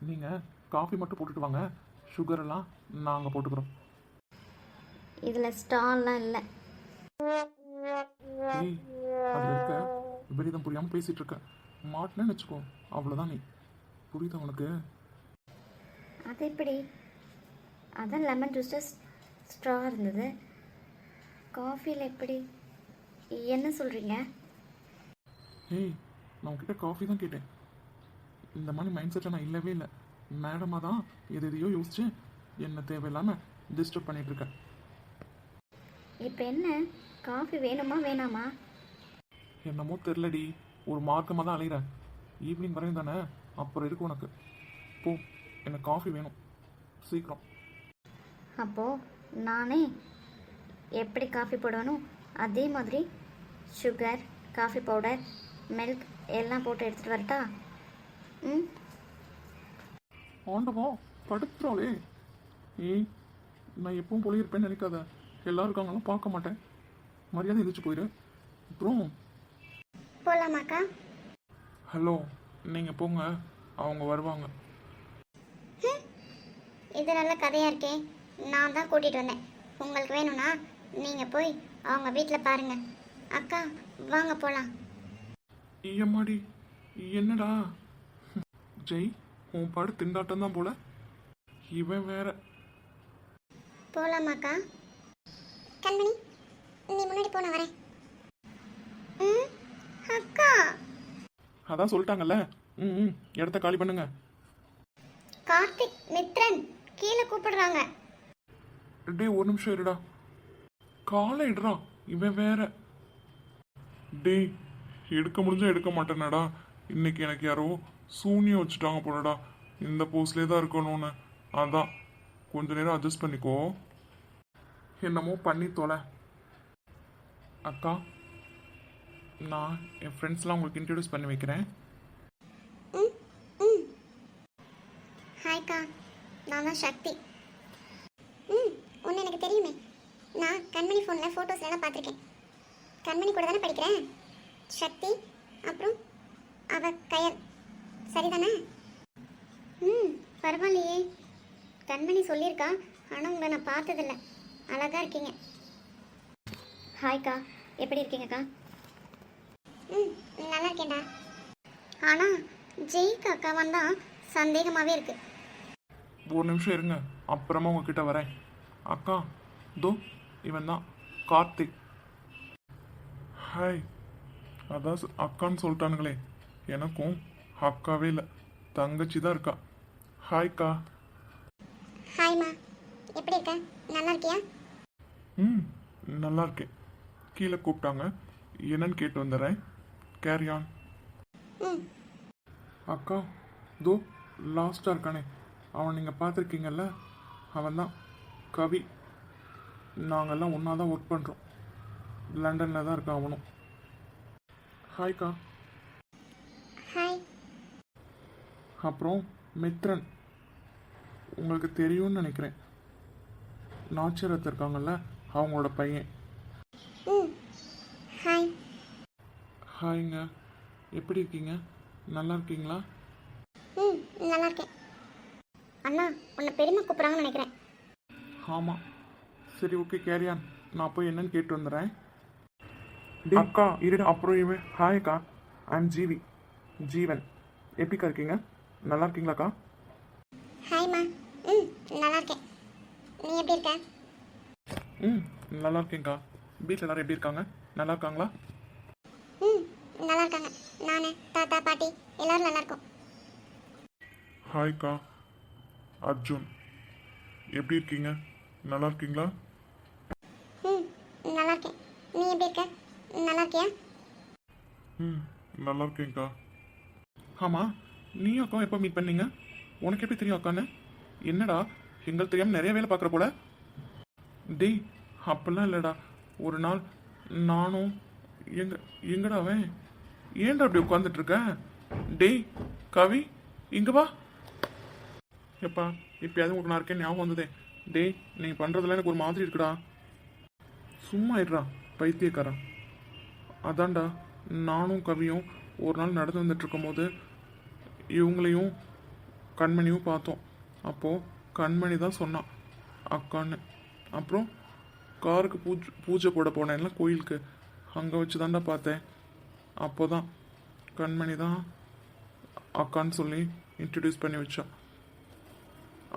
நீங்கள் காஃபி மட்டும் போட்டுட்டு வாங்க, சுகரெல்லாம் நாங்கள் போட்டுக்கிறோம். இதில் ஸ்டால்லாம் இல்லை. ஏய் அதில் இருக்க விபரீதம் புரியாமல் பேசிகிட்டு இருக்க. மாட்டினேன்னு வச்சுக்கோ, அவ்வளோதான். நீ புரியுதா உனக்கு? அது எப்படி? அதான் லெமன் ஜூஸில் ஸ்ட்ரா இருந்தது, காஃபியில் எப்படி? என்ன சொல்கிறீங்க? ஏய் நான் உங்ககிட்ட காஃபி தான் கேட்டேன். இந்த மாதிரி மைண்ட் செட்டில் நான் இல்லவே இல்லை. மேடமாக தான் எதையோ யோசிச்சு என்ன தேவையில்லாமல் டிஸ்டர்ப் பண்ணிட்டு இருக்கேன். இப்போ என்ன, காஃபி வேணுமா வேணாமா? என்னமோ தெரிலடி, ஒரு மார்க்கமாக தான் அலைகிறேன். ஈவினிங் வரையும் தானே, அப்புறம் இருக்கு உனக்கு. போ, எனக்கு காஃபி வேணும் சீக்கிரம். அப்போது நானே எப்படி காஃபி போடணும் அதே மாதிரி சுகர், காஃபி பவுடர், மில்க் எல்லாம் போட்டு எடுத்துகிட்டு வரட்டா? ம் ஆண்டவா படுத்துறாளே. ஏய் நான் எப்பவும் போல இருப்பேன்னு நினைக்காத. எல்லாரும் இருக்காங்களாம் பார்க்க மாட்டேன். மரியாதை எந்திரிச்சு போயிடு. அப்புறம் போகலாமாக்கா? ஹலோ, நீங்கள் போங்க, அவங்க வருவாங்க. இது நல்ல கதையாக இருக்கே. நான் தான் கூட்டிகிட்டு வந்தேன். உங்களுக்கு வேணும்னா நீங்கள் போய் அவங்க வீட்டில் பாருங்கள். அக்கா வாங்க போகலாம். ஐயம்மாடி என்னடா ஜெய், உன் பாடு திண்டாட்டம் தான் போல. இவன் வேற. போகலாமாக்கா? கண்மணி நீ முன்னாடி போன வரேன். ம் அக்கா. அதான் சொல்லிட்டாங்கல்ல. ம் இடத்த காலி பண்ணுங்க. கார்த்திக், மித்ரன் கீழே கூப்பிடுறாங்க. டேய் ஒரு நிமிஷம் இருடா. காலை இடுறா இவன் வேற. டேய் எடுக்க முடிஞ்சா எடுக்க மாட்டேனடா. இன்னைக்கு எனக்கு யாரோ சூனியம் வச்சுட்டாங்க போலடா. இந்த போஸ்ட்லேயே தான் இருக்கணும்னு. அதான் கொஞ்ச நேரம் அட்ஜஸ்ட் பண்ணிக்கோ. என்னமோ பண்ணி தொலை. அக்கா, நான் என் ஃப்ரெண்ட்ஸ்லாம் உங்களுக்கு இன்ட்ரடியூஸ் பண்ணி வைக்கிறேன். ம் ம் ஹாய்க்கா, நான் தான் சக்தி. ஒன்று எனக்கு தெரியுமே. நான் கண்மணி ஃபோனில் ஃபோட்டோஸ்லாம் பார்த்துருக்கேன். கண்மணி கூட தானே படிக்கிறேன். சக்தி அப்புறம் அவ கயல், சரிதானே? பரவாயில்லையே. கண்மணி சொல்லியிருக்கா, ஆனால் உங்களை நான் பார்த்ததில்ல. அழகாக இருக்கீங்க. ஹாய்க்கா, எப்படி இருக்கீங்கக்கா? நல்லா இருக்கேன்டா. ஆனால் ஜெய்க்கு அக்கா வந்தால் சந்தேகமாகவே இருக்கு. ஒரு நிமிஷம் இருங்க, அப்புறமா உங்ககிட்ட வரேன். அக்கா தோ இவன் தான் கார்த்திக். ஹாய். அதான் அக்கான்னு சொல்லிட்டானுங்களே. எனக்கும் அக்காவே இல்லை, தங்கச்சி தான் இருக்கா. ஹாய்க்கா. ஹாய்மா, எப்படி இருக்க? நல்லா இருக்கியா? நல்லா இருக்கேன். கீழே கூப்பிட்டாங்க, என்னன்னு கேட்டு வந்துடுறேன். Carry on. அக்கா தோ லாஸ்ட்டாக இருக்கானே, அவன் நீங்கள் பார்த்துருக்கீங்கல்ல, அவன் தான் கவி. நாங்கள்லாம் ஒன்றா தான் ஒர்க் பண்ணுறோம். லண்டனில் தான் இருக்கான் அவனும். ஹாய்க்கா. ஹாய். அப்புறம் மித்ரன், உங்களுக்கு தெரியும்னு நினைக்கிறேன். நாச்சரத்து இருக்காங்கல்ல, அவங்களோட பையன். ஹாய். ஹாய்ங்க, எப்படி இருக்கீங்க? நல்லா இருக்கீங்களா? நல்லா இருக்கேன். அண்ணா உன்னை பெரியம்மா கூப்பிட்றாங்கன்னு நினைக்கிறேன். ஆமாம். சரி ஓகே, கேரியான். நான் போய் என்னன்னு கேட்டு வந்துடுறேன். அக்கா இருடா. அப்புறம் இவன் ஹாய்க்கா, ஐம் ஜீவி, ஜீவன். எப்படிக்கா இருக்கீங்க? நல்லா இருக்கீங்களாக்கா? ஹாய்மா. நல்லா இருக்கேன். நீ எப்படி இருக்க? நல்லா இருக்கேங்க்கா. வீட்டில் எல்லாரும் எப்படி இருக்காங்க? நல்லா இருக்காங்களா? நல்லா இருக்காங்க. நான், தாத்தா, பாட்டி எல்லாரும் நல்லா இருக்கோம். ஹாய்க்கா. அர்ஜுன். எப்படி இருக்கீங்க? நல்லா இருக்கீங்களா? ம், நல்லா இருக்கேன். நீ எப்படி இருக்க? நல்லா இருக்கியா? ம், நல்லா இருக்கேன்க்கா. ஆமாம், நீயும் அக்கா எப்போ மீட் பண்ணீங்க? உனக்கு எப்படி தெரியும் அக்கான்னு? என்னடா எங்களுக்கு தெரியாமல் நிறைய வேலை பார்க்குற போல. டேய், அப்பெல்லாம் இல்லைடா. ஒரு நாள் நானும் எங்கடா அவன்? ஏன்டா அப்படி உட்காந்துட்டு இருக்க? டேய் கவி, இங்க வா. எப்பா இப்பயாவது உங்களுக்கு நான் இருக்கேன் ஞாபகம் வந்ததே. டேய், நீ பண்ணுறதுல எனக்கு ஒரு மாதிரி இருக்குடா. சும்மா இருடா பைத்தியக்காரன். அதான்டா, நானும் கவியும் ஒரு நாள் நடந்து வந்துட்டு இருக்கும்போது இவங்களையும் கண்மணியும் பார்த்தோம். அப்போது கண்மணி தான் சொன்னான் அக்கான்னு. அப்புறம் காருக்கு பூஜை போட போனேன்ல கோயிலுக்கு, அங்கே வச்சு தான்டா பார்த்தேன். அப்போ தான் கண்மணி தான் அக்கான்னு சொல்லி இன்ட்ரடியூஸ் பண்ணி வச்சான்.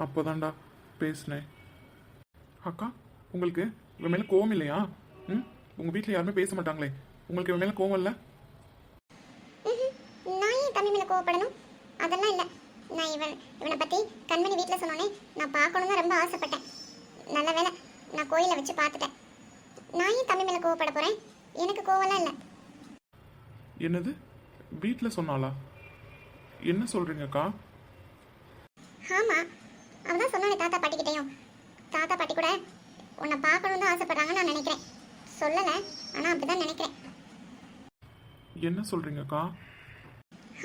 அப்போ தான்டா பேசினேன். அக்கா, உங்களுக்கு இவன் மேலே கோவம் இல்லையா? ம், உங்கள் வீட்டில் யாருமே பேச மாட்டாங்களே, உங்களுக்கு இவன் மேலே கோவம் இல்லை? நான் ஏன் தம்பி மேலே கோவப்படணும்? அதெல்லாம் இல்லை. நான் இவனை பற்றி கண்மணி வீட்டில் சொன்னோன்னே நான் பார்க்கணுன்னு ரொம்ப ஆசைப்பட்டேன். நல்ல வேளை நான் கோயிலை வச்சு பார்த்துட்டேன். நான் ஏன் தம்பி மேலே கோவப்பட போகிறேன்? எனக்கு கோவம்லாம் இல்லை. என்னது, வீட்டில் சொன்னாளா? என்ன சொல்கிறீங்கக்கா? ஆமாம், அவன் தான் சொன்னானே தாத்தா பாட்டிக்கிட்டையும். தாத்தா பாட்டி கூட உன்னை பார்க்கணுன்னு தான் ஆசைப்படுறாங்கன்னு நான் நினைக்கிறேன். சொல்லலை, ஆனால் அப்படி தான் நினைக்கிறேன். என்ன சொல்கிறீங்கக்கா?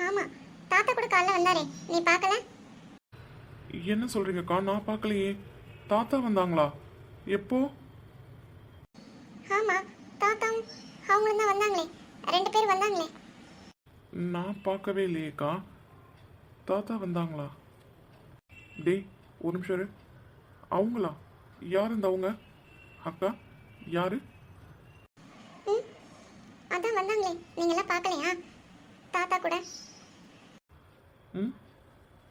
ஆமாம், தாத்தா கூட காலைல வந்தாரே, நீ பார்க்கல? என்ன சொல்கிறீங்கக்கா? நான் பார்க்கலையே. தாத்தா வந்தாங்களா? எப்போ? ஆமாம், தாத்தாவும் அவங்களும் தான் வந்தாங்களே, 2 பேர் வந்தாங்களே. நான் பார்க்கவே இல்லையேக்கா. தாத்தா வந்தாங்களா? டேய், ஒரு நிமிஷம் இரு. அவங்களா? யார் இந்த அவங்க? அக்கா, யாரு? ம், அதான் வந்தாங்களே, நீங்களாம் பார்க்கலையா? தாத்தா கூட. ம்,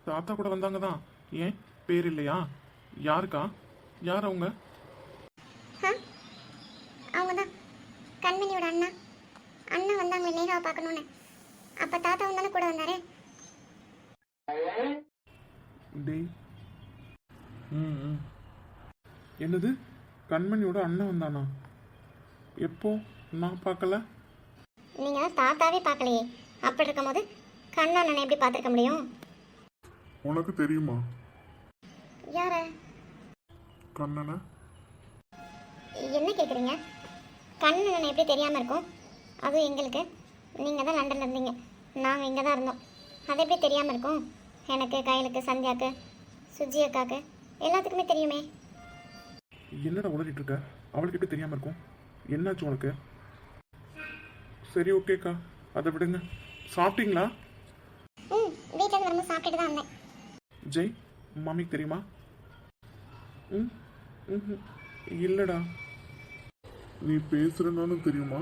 தாத்தா கூட வந்தாங்க தான். ஏன் பேர் இல்லையா? யாருக்கா? யார் அவங்க? ஆ, அவங்க தான் கண்மணியோட அண்ணா. அண்ணா வந்தாங்களே நேராக பார்க்கணுன்னு. அப்போ தாத்தாவும் தானே கூட வந்தாரு. டேய், ம் ம் என்னது, கண்மணியோட அண்ணன் வந்தானா? எப்போ? நான் பார்க்கல. நீங்கள் தான் தாத்தாவே பார்க்கலையே, அப்படி இருக்கும்போது கண்ணண்ணனை எப்படி பார்த்துருக்க முடியும்? உனக்கு தெரியுமா யார? கண்ணனை? என்ன கேட்குறீங்க? கண்ணண்ணனை எப்படி தெரியாமல் இருக்கும்? அதுவும் எங்களுக்கு. நீங்கள் தான் லண்டனில் இருந்தீங்க, நாங்கள் இங்கே தான் இருந்தோம். அது எப்படி தெரியாமல் இருக்கும்? எனக்கு, கையலுக்கு, சந்தியாவுக்கு, சுஜி அக்காவுக்கு எல்லாத்துக்குமே தெரியுமே. என்னடா உளறிட்டு இருக்க? அவளுக்கு எப்படி தெரியாமல் இருக்கும்? என்னாச்சு உனக்கு? சரி, ஓகேக்கா, அதை விடுங்க. சாப்பிட்டீங்களா? ம், வீட்டில் வரும்போது சாப்பிட்டுட்டு தான் வந்தேன். ஜெய், மம்மிக்கு தெரியுமா? ம் ம் இல்லைடா. நீ பேசுறனாலும் தெரியுமா?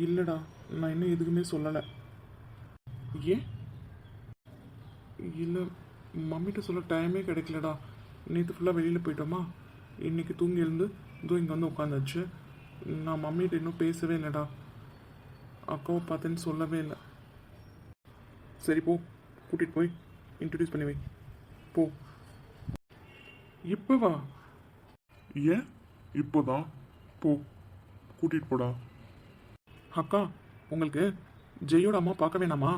இல்லைடா, நான் இன்னும் எதுக்குமே சொல்லலை. ஏன்? இல்லை, மம்மிட்ட சொல்ல டைமே கிடைக்கலடா. நேற்று ஃபுல்லாக வெளியில் போயிட்டோமா, இன்னைக்கு தூங்கி எழுந்து இதோ இங்கே வந்து உட்காந்தாச்சு. நான் மம்மிகிட்ட இன்னும் பேசவே இல்லைடா. அக்காவை பார்த்தேன்னு சொல்லவே இல்லை. சரி போ, கூட்டிகிட்டு போய் இன்ட்ரடியூஸ் பண்ணி வை. போ. இப்போ வா. ஏன் இப்போதான்? போ, கூட்டிட்டு போடா. அக்கா, உங்களுக்கு ஜெயோட அம்மா பார்க்க வேணாமா?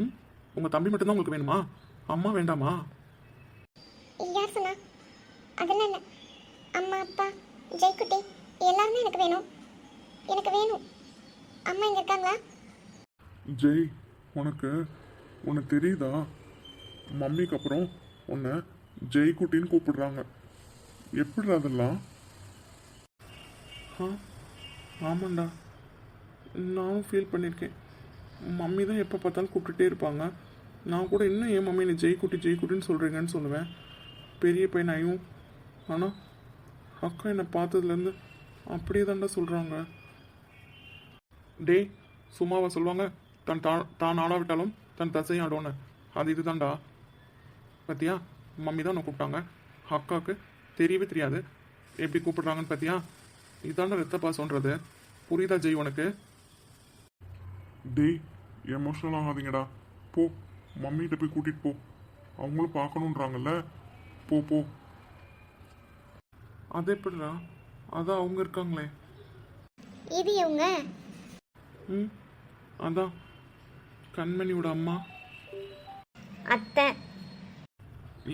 ம், உங்கள் தம்பி மட்டும்தான் உங்களுக்கு வேணுமா? அம்மா வேண்டாமா? யார் சொன்னா? அதெல்லாம் இல்லை. அம்மா, அப்பா, ஜெய்குட்டி எல்லாருமே எனக்கு வேணும். எனக்கு வேணும். அம்மா இங்கே இருக்காங்களா? ஜெய், உனக்கு தெரியுதா? மம்மிக்கு அப்புறம் உன்னை ஜெய்குட்டின்னு கூப்பிடுறாங்க. எப்படி அதெல்லாம்? ஆ, ஆமாண்டா, நானும் ஃபீல் பண்ணியிருக்கேன். மம்மி தான் எப்போ பார்த்தாலும் கூப்பிட்டுட்டே இருப்பாங்க. நான் கூட இன்னும் என் மம்மி நீ ஜெய்குட்டின்னு சொல்கிறீங்கன்னு சொல்லுவேன், பெரிய பையனாயும். ஆனால் அக்கா என்னை பார்த்ததுலேருந்து அப்படியே தாண்டா சொல்கிறாங்க. டேய், சும்மாவா சொல்லுவாங்க? தான் ஆடாவிட்டாலும் தன் தசையும் ஆடோன்னு. அது இதுதான்டா. பார்த்தியா, மம்மி தான் உன்னை கூப்பிட்டாங்க. அக்காவுக்கு தெரியவே தெரியாது எப்படி கூப்பிடுறாங்கன்னு. பார்த்தியா, இதாண்டா ரத்த பாசம்ன்றது. புரியுதா ஜெய் உனக்கு? டேய் எமோஷனல் ஆகாதீங்கடா. போ, மம்மிகிட்ட போய் கூட்டிட்டு போ. அவங்களும் பார்க்கணுன்றாங்கல்ல. போ போ. அது எப்படிடா? அதான் அவங்க இருக்காங்களே. இது இவங்க. ம், அதான் கண்மணியோட அம்மா. அத்தை.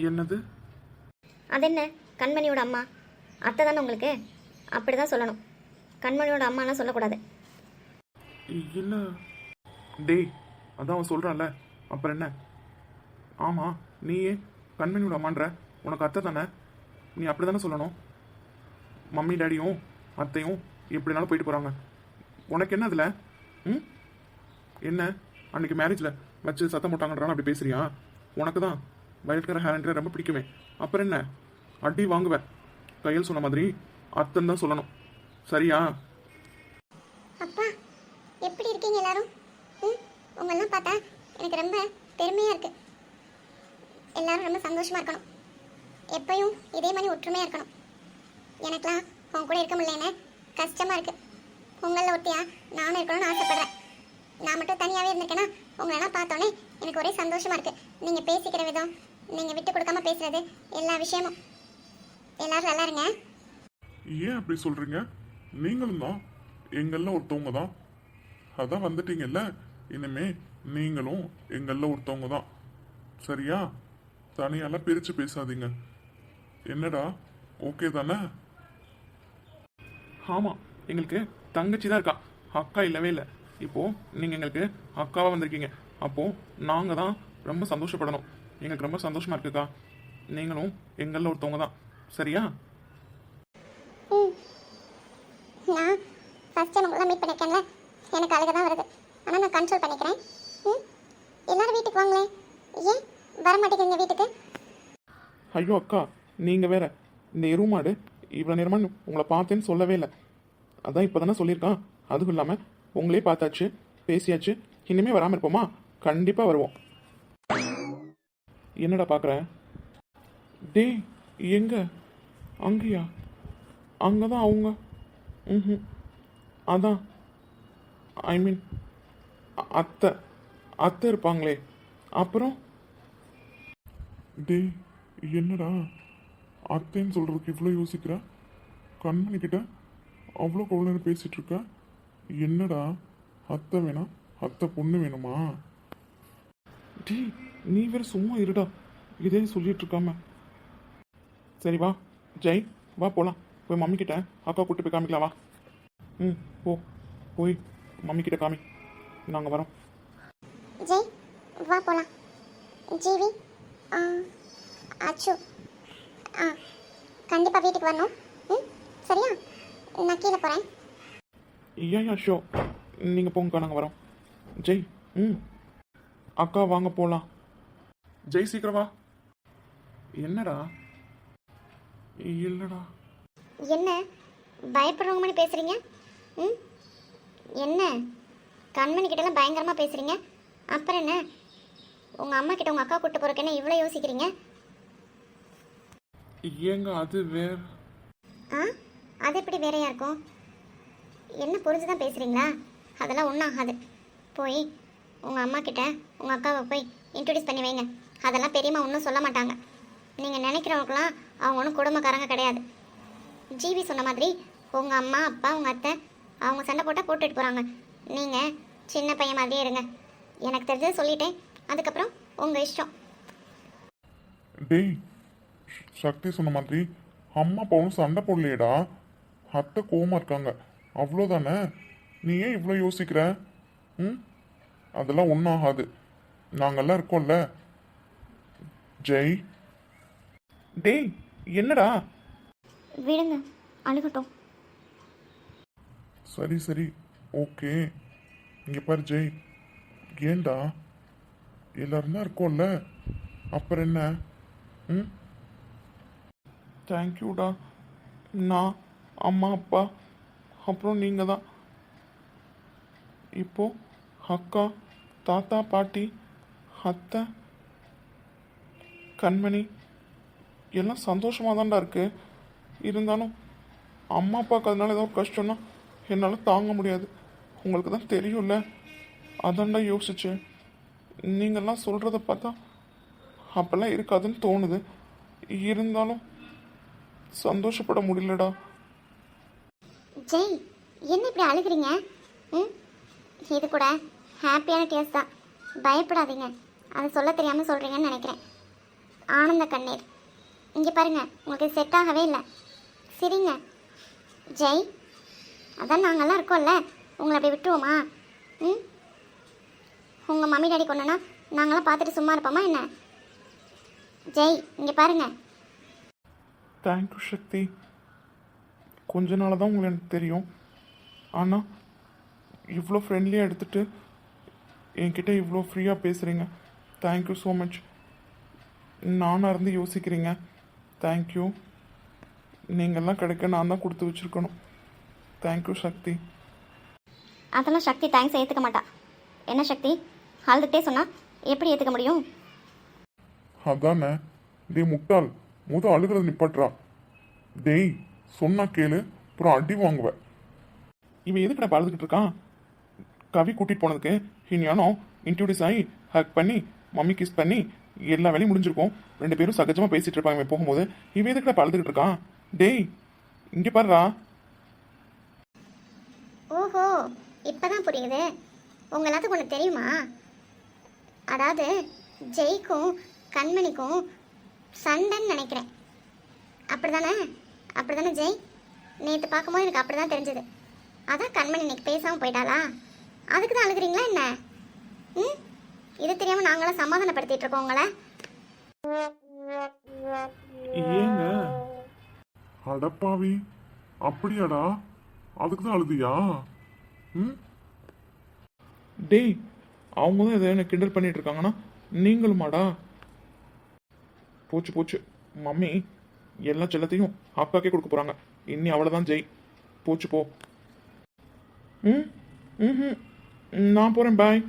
என்னது? அது என்ன கண்மணியோட அம்மா? அத்தை தானே உங்களுக்கு? அப்படி தான் சொல்லணும். கண்மணியோட அம்மாலாம் சொல்லக்கூடாது. இல்லை டேய், அதான் அவன் சொல்கிறான்ல, அப்புறம் என்ன? ஆமாம், நீயே கண்மணியோட அம்மான்ற, உனக்கு அத்தை தானே, நீ அப்படி தானே சொல்லணும். மம்மி டேடியும் அத்தையும் எப்படினாலும் போயிட்டு போகிறாங்க, உனக்கு என்ன அதில்? ம், என்ன அன்னைக்கு மேரேஜில் வச்சு சத்தம் போட்டாங்கன்றாலும் அப்படி பேசுறியா? உனக்கு தான் வயல்கார ஹேரண்ட்ல ரொம்ப பிடிக்குமே, அப்புறம் என்ன? அடி வாங்குவேன். கையில் சொன்ன மாதிரி அத்தன் தான் சொல்லணும், சரியா? அப்பா எப்படி இருக்கீங்க எல்லாரும்? உங்களெல்லாம் பார்த்தா எனக்கு ரொம்ப பெருமையாக இருக்கு. எல்லாரும் ரொம்ப சந்தோஷமாக இருக்கணும். எப்பயும் இதே மாதிரி ஒற்றுமையாக இருக்கணும். எனக்கெல்லாம் உங்க கூட இருக்க முடியலன்னு கஷ்டமாக இருக்கு. உங்களில் ஒட்டியா நானும் இருக்கணும்னு ஆசைப்படுறேன். நான் மட்டும் தனியாகவே இருந்திருக்கேன்னா உங்களெல்லாம் பார்த்தோன்னே எனக்கு ஒரே சந்தோஷமாக இருக்குது. நீங்கள் பேசிக்கிற விதம், நீங்கள் விட்டு கொடுக்காம பேசுறது, எல்லா விஷயமும். எல்லாரும் நல்லா இருங்க. ஏன் அப்படி சொல்றீங்க? நீங்களும் தான் எங்கள்ல ஒருத்தவங்க தான். அதான் வந்துட்டீங்கல்ல, இனிமே நீங்களும் எங்கள்ல ஒருத்தவங்க தான், சரியா? தனியாலாம் பிரிச்சு பேசாதீங்க. என்னடா, ஓகே தானே? ஆமாம், எங்களுக்கு தங்கச்சி தான் இருக்கா, அக்கா இல்லவே இல்லை. இப்போது நீங்கள் எங்களுக்கு அக்காவாக வந்திருக்கீங்க, அப்போது நாங்கள் தான் ரொம்ப சந்தோஷப்படணும். எங்களுக்கு ரொம்ப சந்தோஷமாக இருக்குக்கா. நீங்களும் எங்களில் ஒருத்தவங்க தான், சரியா? நான் ஃபர்ஸ்ட் டைம் உங்களை மீட் பண்ணியிருக்கேன்ல, எனக்கு அழுக தான் வருது. ஆனால் நான் கண்ட்ரோல் பண்ணிக்கிறேன். எல்லாரும் வீட்டுக்கு வாங்களேன். ஏன் வர மாட்டேங்கிறீங்க வீட்டுக்கு? ஐயோ அக்கா, நீங்கள் வேற, இந்த எருமாடு இவ்வளோ நேரமாக உங்களை பார்த்தேன்னு சொல்லவே இல்லை. அதான் இப்போ தானே சொல்லியிருக்கான். அதுவும் இல்லாமல் உங்களே பார்த்தாச்சு, பேசியாச்சு. இனிமே வராமல் இருப்போமா? கண்டிப்பாக வருவோம். என்னடா பார்க்குற? டேய், எங்க? அங்கேயா? அங்கே தான் அவங்க. ம், அதான் ஐ மீன் அத்தை அத்தை இருப்பாங்களே. அப்புறம் டேய், என்னடா அத்தைன்னு சொல்றதுக்கு இவ்வளோ யோசிக்கிற? கண்மணி கிட்ட அவ்வளோ கவலை பேசிட்டு இருக்க. என்னடா, அத்தை வேணாம், அத்தை பொண்ணு வேணுமா? டேய், நீ வேற சும்மா இருடா, இதே சொல்லிட்டு இருக்காம. சரி வா ஜெய், வா போகலாம். போய் மம்மி கிட்ட அக்கா கூட்டு போய் காமிக்கலாம், வா. ம், போ, போய் மம்மி கிட்ட காமி, நாங்கள் வரோம். ஜெய் வா போகலாம். ஜீவி, அச்சு, கண்டிப்பாக வீட்டுக்கு வரணும். சரியா? நான் கீழே போகிறேன். ஏன் ஷோ, நீங்கள் போங்கக்கா, நாங்கள் வரோம். ஜெய், அக்கா வாங்க போகலாம். ஜெய் சீக்கிரம் வா. என்னடா? இல்லைடா. என்ன பயப்படுறவங்க மாதிரி பேசுகிறீங்க? என்ன கண்மணி கிட்டலாம் பயங்கரமாக பேசுகிறீங்க? அப்புறம் என்ன, உங்கள் அம்மா கிட்ட உங்கள் அக்கா கூப்பிட்டு போகிறக்கு என்ன இவ்வளோ யோசிக்கிறீங்க? ஏங்க அது வேற. அது எப்படி வேறையாக இருக்கும்? என்ன புரிஞ்சு தான் பேசுகிறீங்களா? அதெல்லாம் ஒன்றும் ஆகாது. போய் உங்கள் அம்மா கிட்ட உங்கள் அக்காவை போய் இன்ட்ரடியூஸ் பண்ணி வைங்க. அதெல்லாம் பெரியம்மா ஒன்றும் சொல்ல மாட்டாங்க. நீங்கள் நினைக்கிறவங்களுக்குலாம் அவங்க ஒன்றும் குடும்பக்காரங்க கிடையாது. ஜிவி சொன்ன மாதிரி உங்கள் அம்மா அப்பா உங்கள் அத்தை அவங்க சண்டை போட்டால் போட்டுட்டு போகிறாங்க. நீங்கள் சின்ன பையன் மாதிரியே இருங்க. எனக்கு தெரிஞ்சது சொல்லிட்டேன், அதுக்கப்புறம் உங்கள் இஷ்டம். டேய், சக்தி சொன்ன மாதிரி அம்மா அப்பாவும் சண்டை போடலையேடா, அத்தை கோவமா இருக்காங்க, அவ்வளோதானே. நீ ஏன் இவ்வளோ யோசிக்கிற? அதெல்லாம் ஒன்றும் ஆகாது, நாங்கெல்லாம் இருக்கோம்ல. ஜெய். டேய், என்னடா? விடுங்க, அழுகட்டும். சரி சரி, ஓகே. இங்கே பாரு ஜெய், ஏண்டா, எல்லாரும் தான் இருக்கோம்ல, அப்புறம் என்ன? தேங்க்யூடா. நான் அம்மா அப்பா அப்புறம் நீங்கள் தான். இப்போ அக்கா தாத்தா பாட்டி அத்தை கண்மணி எல்லாம் சந்தோஷமாக தான்டா இருக்கு. இருந்தாலும் அம்மா அப்பாவுக்கு அதனால ஏதோ ஒரு கஷ்டம்னா என்னால் தாங்க முடியாது. உங்களுக்கு தான் தெரியும்ல. அதான்டா யோசிச்சேன். நீங்கள்லாம் சொல்கிறத பார்த்தா அப்போல்லாம் இருக்காதுன்னு தோணுது. இருந்தாலும் சந்தோஷப்பட முடியலடா. ஜெய், என்ன இப்படி அழுகிறீங்க? ம், இது கூட ஹாப்பியான டேஸ் தான், பயப்படாதீங்க. அதை சொல்ல தெரியாமல் சொல்கிறீங்கன்னு நினைக்கிறேன். ஆனந்த கண்ணீர். இங்கே பாருங்க, உங்களுக்கு செட் ஆகவே இல்லை. சரிங்க ஜெய், அதான் நாங்கள்லாம் இருக்கோம்ல, உங்களை அப்படி விட்டுருவோமா? ம், உங்கள் மம்மி டாடி கொண்டனா நாங்களாம் பார்த்துட்டு சும்மா இருப்போமா என்ன? ஜெய், இங்கே பாருங்க. தேங்க்யூ சக்தி. கொஞ்ச நாளாக தான் உங்களை எனக்கு தெரியும். ஆனால் இவ்வளோ ஃப்ரெண்ட்லியாக எடுத்துகிட்டு என்கிட்ட இவ்வளோ ஃப்ரீயாக பேசுகிறீங்க. Thank you so much. நானாக இருந்து யோசிக்கிறீங்க. தேங்க்யூ. நீங்கள்லாம் கிடைக்க நான் தான் கொடுத்து வச்சுருக்கணும். தேங்க்யூ சக்தி. அதெல்லாம் சக்தி தேங்க்ஸ் ஏற்றுக்க மாட்டா. என்ன சக்தி, அழுதுகிட்டே சொன்னால் எப்படி ஏற்றுக்க முடியும்? அதானே. டேய் முட்டாள், அழுகிறது நிப்பாட்றா. டேய் சொன்னா கேளு, அப்புறம் அடி வாங்குவேன். இவன் எதுக்கடா பழுதுகிட்டு இருக்கான்? கவி கூட்டிகிட்டு போனதுக்கு இனியானோ இன்ட்ரடியூஸ் ஆகி ஹக் பண்ணி மம்மி கிஸ் பண்ணி எல்லா வேலையும் முடிஞ்சிருக்கும். 2 பேரும் சகஜமாக பேசிகிட்டு இருப்பாங்க இவன் போகும்போது. இவன் எதுக்கடா பழுதுகிட்டு இருக்கான்? டேய் இங்கே பாருடா. ஓஹோ, இப்பதான் புரியுது. உங்க எல்லாத்துக்கும் ஒன்று தெரியுமா? அதாவது ஜெய்க்கும் கண்மணிக்கும் சண்டைன்னு நினைக்கிறேன். அப்படிதானே? அப்படிதானே ஜெய்? நேற்று பார்க்கும்போது எனக்கு அப்படிதான் தெரிஞ்சது. அதான் கண்மணி இன்னைக்கு பேசாமல் போயிட்டாளா? அதுக்கு தான் அழுகிறீங்களா என்ன? ம், இது தெரியாமல் நாங்களாம் சமாதானப்படுத்திட்டு இருக்கோம் உங்களை. ஏங்க அடப்பாவி, அப்படியாடா? அதுக்கு தான் அழுதியா? ம், டேய் அவங்க தான் எதை என்ன கிண்டல் பண்ணிட்டு இருக்காங்கன்னா நீங்களுமாடா? போச்சு போச்சு, மம்மி எல்லா செல்லத்தையும் அக்காக்கே கொடுக்க போகிறாங்க. இன்னி அவ்வளோதான் ஜெய். போச்சு போ. ம் ம் நான் போகிறேன். பாய்.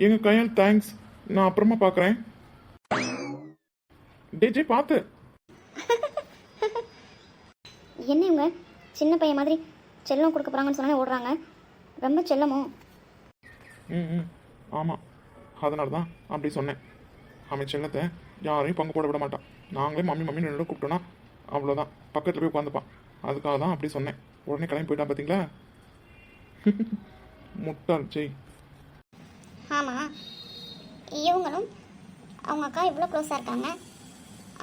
எங்கள் கையால் தேங்க்ஸ். நான் அப்புறமா பார்க்குறேன். டே ஜெய் பார்த்து. என்ன இவங்க சின்ன பையன் மாதிரி செல்லம் கொடுக்க போகிறாங்கன்னு சொன்னாலே ஓடுறாங்க. ரொம்ப செல்லமோ? ம் ஆமாம், அதனால தான் அப்படி சொன்னேன். அவன் செல்லத்தை யாரையும் பங்கு போட விட மாட்டான். நாங்களே மம்மி மம்மி ரெண்டு கூப்பிட்டோன்னா அவ்வளோதான், பக்கத்தில் போய் உட்காந்துப்பான். அதுக்காக தான் அப்படி சொன்னேன். உடனே கிளம்பி போயிட்டான் பார்த்தீங்களா? முட்டாள் ஜெய். ஆமாம், இவங்களும் அவங்க அக்கா இவ்வளோ க்ளோஸாக இருக்காங்க.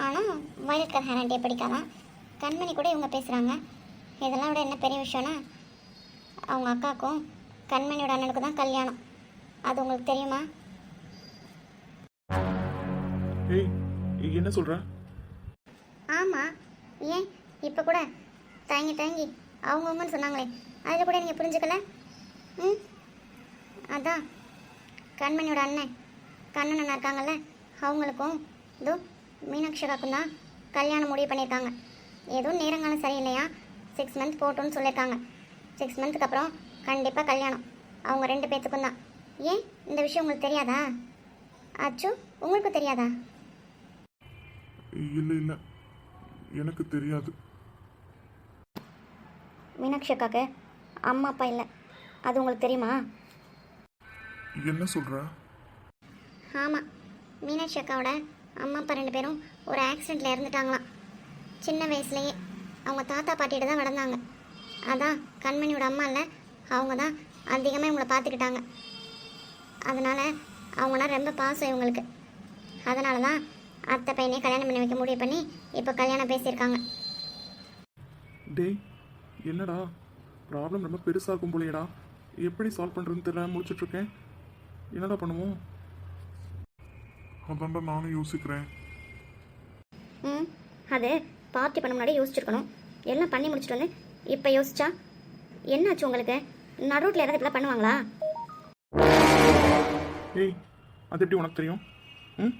ஆனால் வயலட் கலர் ஹேண்ட் படிக்காதான் கண்மணி கூட இவங்க பேசுகிறாங்க. இதெல்லாம் விட என்ன பெரிய விஷயம்னா, அவங்க அக்காவுக்கும் கண்மணியோட அண்ணனுக்கு தான் கல்யாணம். அது உங்களுக்கு தெரியுமா? ஏய் என்ன சொல்கிற? ஆமாம், ஏன் இப்போ கூட தயங்கி அவங்கவுங்கன்னு சொன்னாங்களே, அதில் கூட நீங்கள் புரிஞ்சுக்கல? ம், அதான் கண்மணியோட அண்ணன் கண்ணன் அண்ணா இருக்காங்கல்ல, அவங்களுக்கும் இதோ மீனாட்சி அக்காக்கும் தான் கல்யாணம் முடிவு பண்ணியிருக்காங்க. ஏதோ நேரங்காலம் சரியில்லையா, 6 மந்த் போட்டோன்னு சொல்லியிருக்காங்க. 6 மந்த்துக்கு அப்புறம் கண்டிப்பாக கல்யாணம் அவங்க 2 பேர்த்துக்கும் தான். ஏன் இந்த விஷயம் உங்களுக்கு தெரியாதா? அச்சு, உங்களுக்கு தெரியாதா? இல்லை இல்லை, எனக்கு தெரியாது. மீனாட்சி அக்காக்கு அம்மா அப்பா இல்லை, அது உங்களுக்கு தெரியுமா? என்ன சொல்ற? ஆமாம், மீனாட்சி அக்காவோட அம்மா அப்பா 2 பேரும் ஒரு ஆக்சிடெண்ட்டில் இறந்துட்டாங்களாம். சின்ன வயசுலேயே அவங்க தாத்தா பாட்டிகிட்ட தான் வளர்ந்தாங்க. அதான் கண்மணியோட அம்மா இல்லை, அவங்க தான் அதிகமாக இவங்களை பார்த்துக்கிட்டாங்க. அதனால் அவங்கன்னா ரொம்ப பாசம் இவங்களுக்கு. அதனால தான் அத்தை பையனே கல்யாணம் பண்ணி வைக்க முடிவு பண்ணி இப்போ கல்யாணம் பேசியிருக்காங்க. டேய் என்னடா ப்ராப்ளம் ரொம்ப பெருசாக இருக்கும் போலையடா. எப்படி சால்வ் பண்ணுறதுன்னு தெரியல, முடிச்சுட்ருக்கேன். என்னடா பண்ணுவோம்? அதான்டா நானும் யோசிக்கிறேன். ம், அது பார்ட்டி பண்ண முன்னாடி யோசிச்சிருக்கணும். எல்லாம் பண்ணி முடிச்சுட்டு வந்து இப்போ யோசிச்சா என்னாச்சு உங்களுக்கு? நடுவில் யாராவது இப்படிலாம் பண்ணுவாங்களா? ஏய் அது எப்படி உனக்கு தெரியும்? ம்,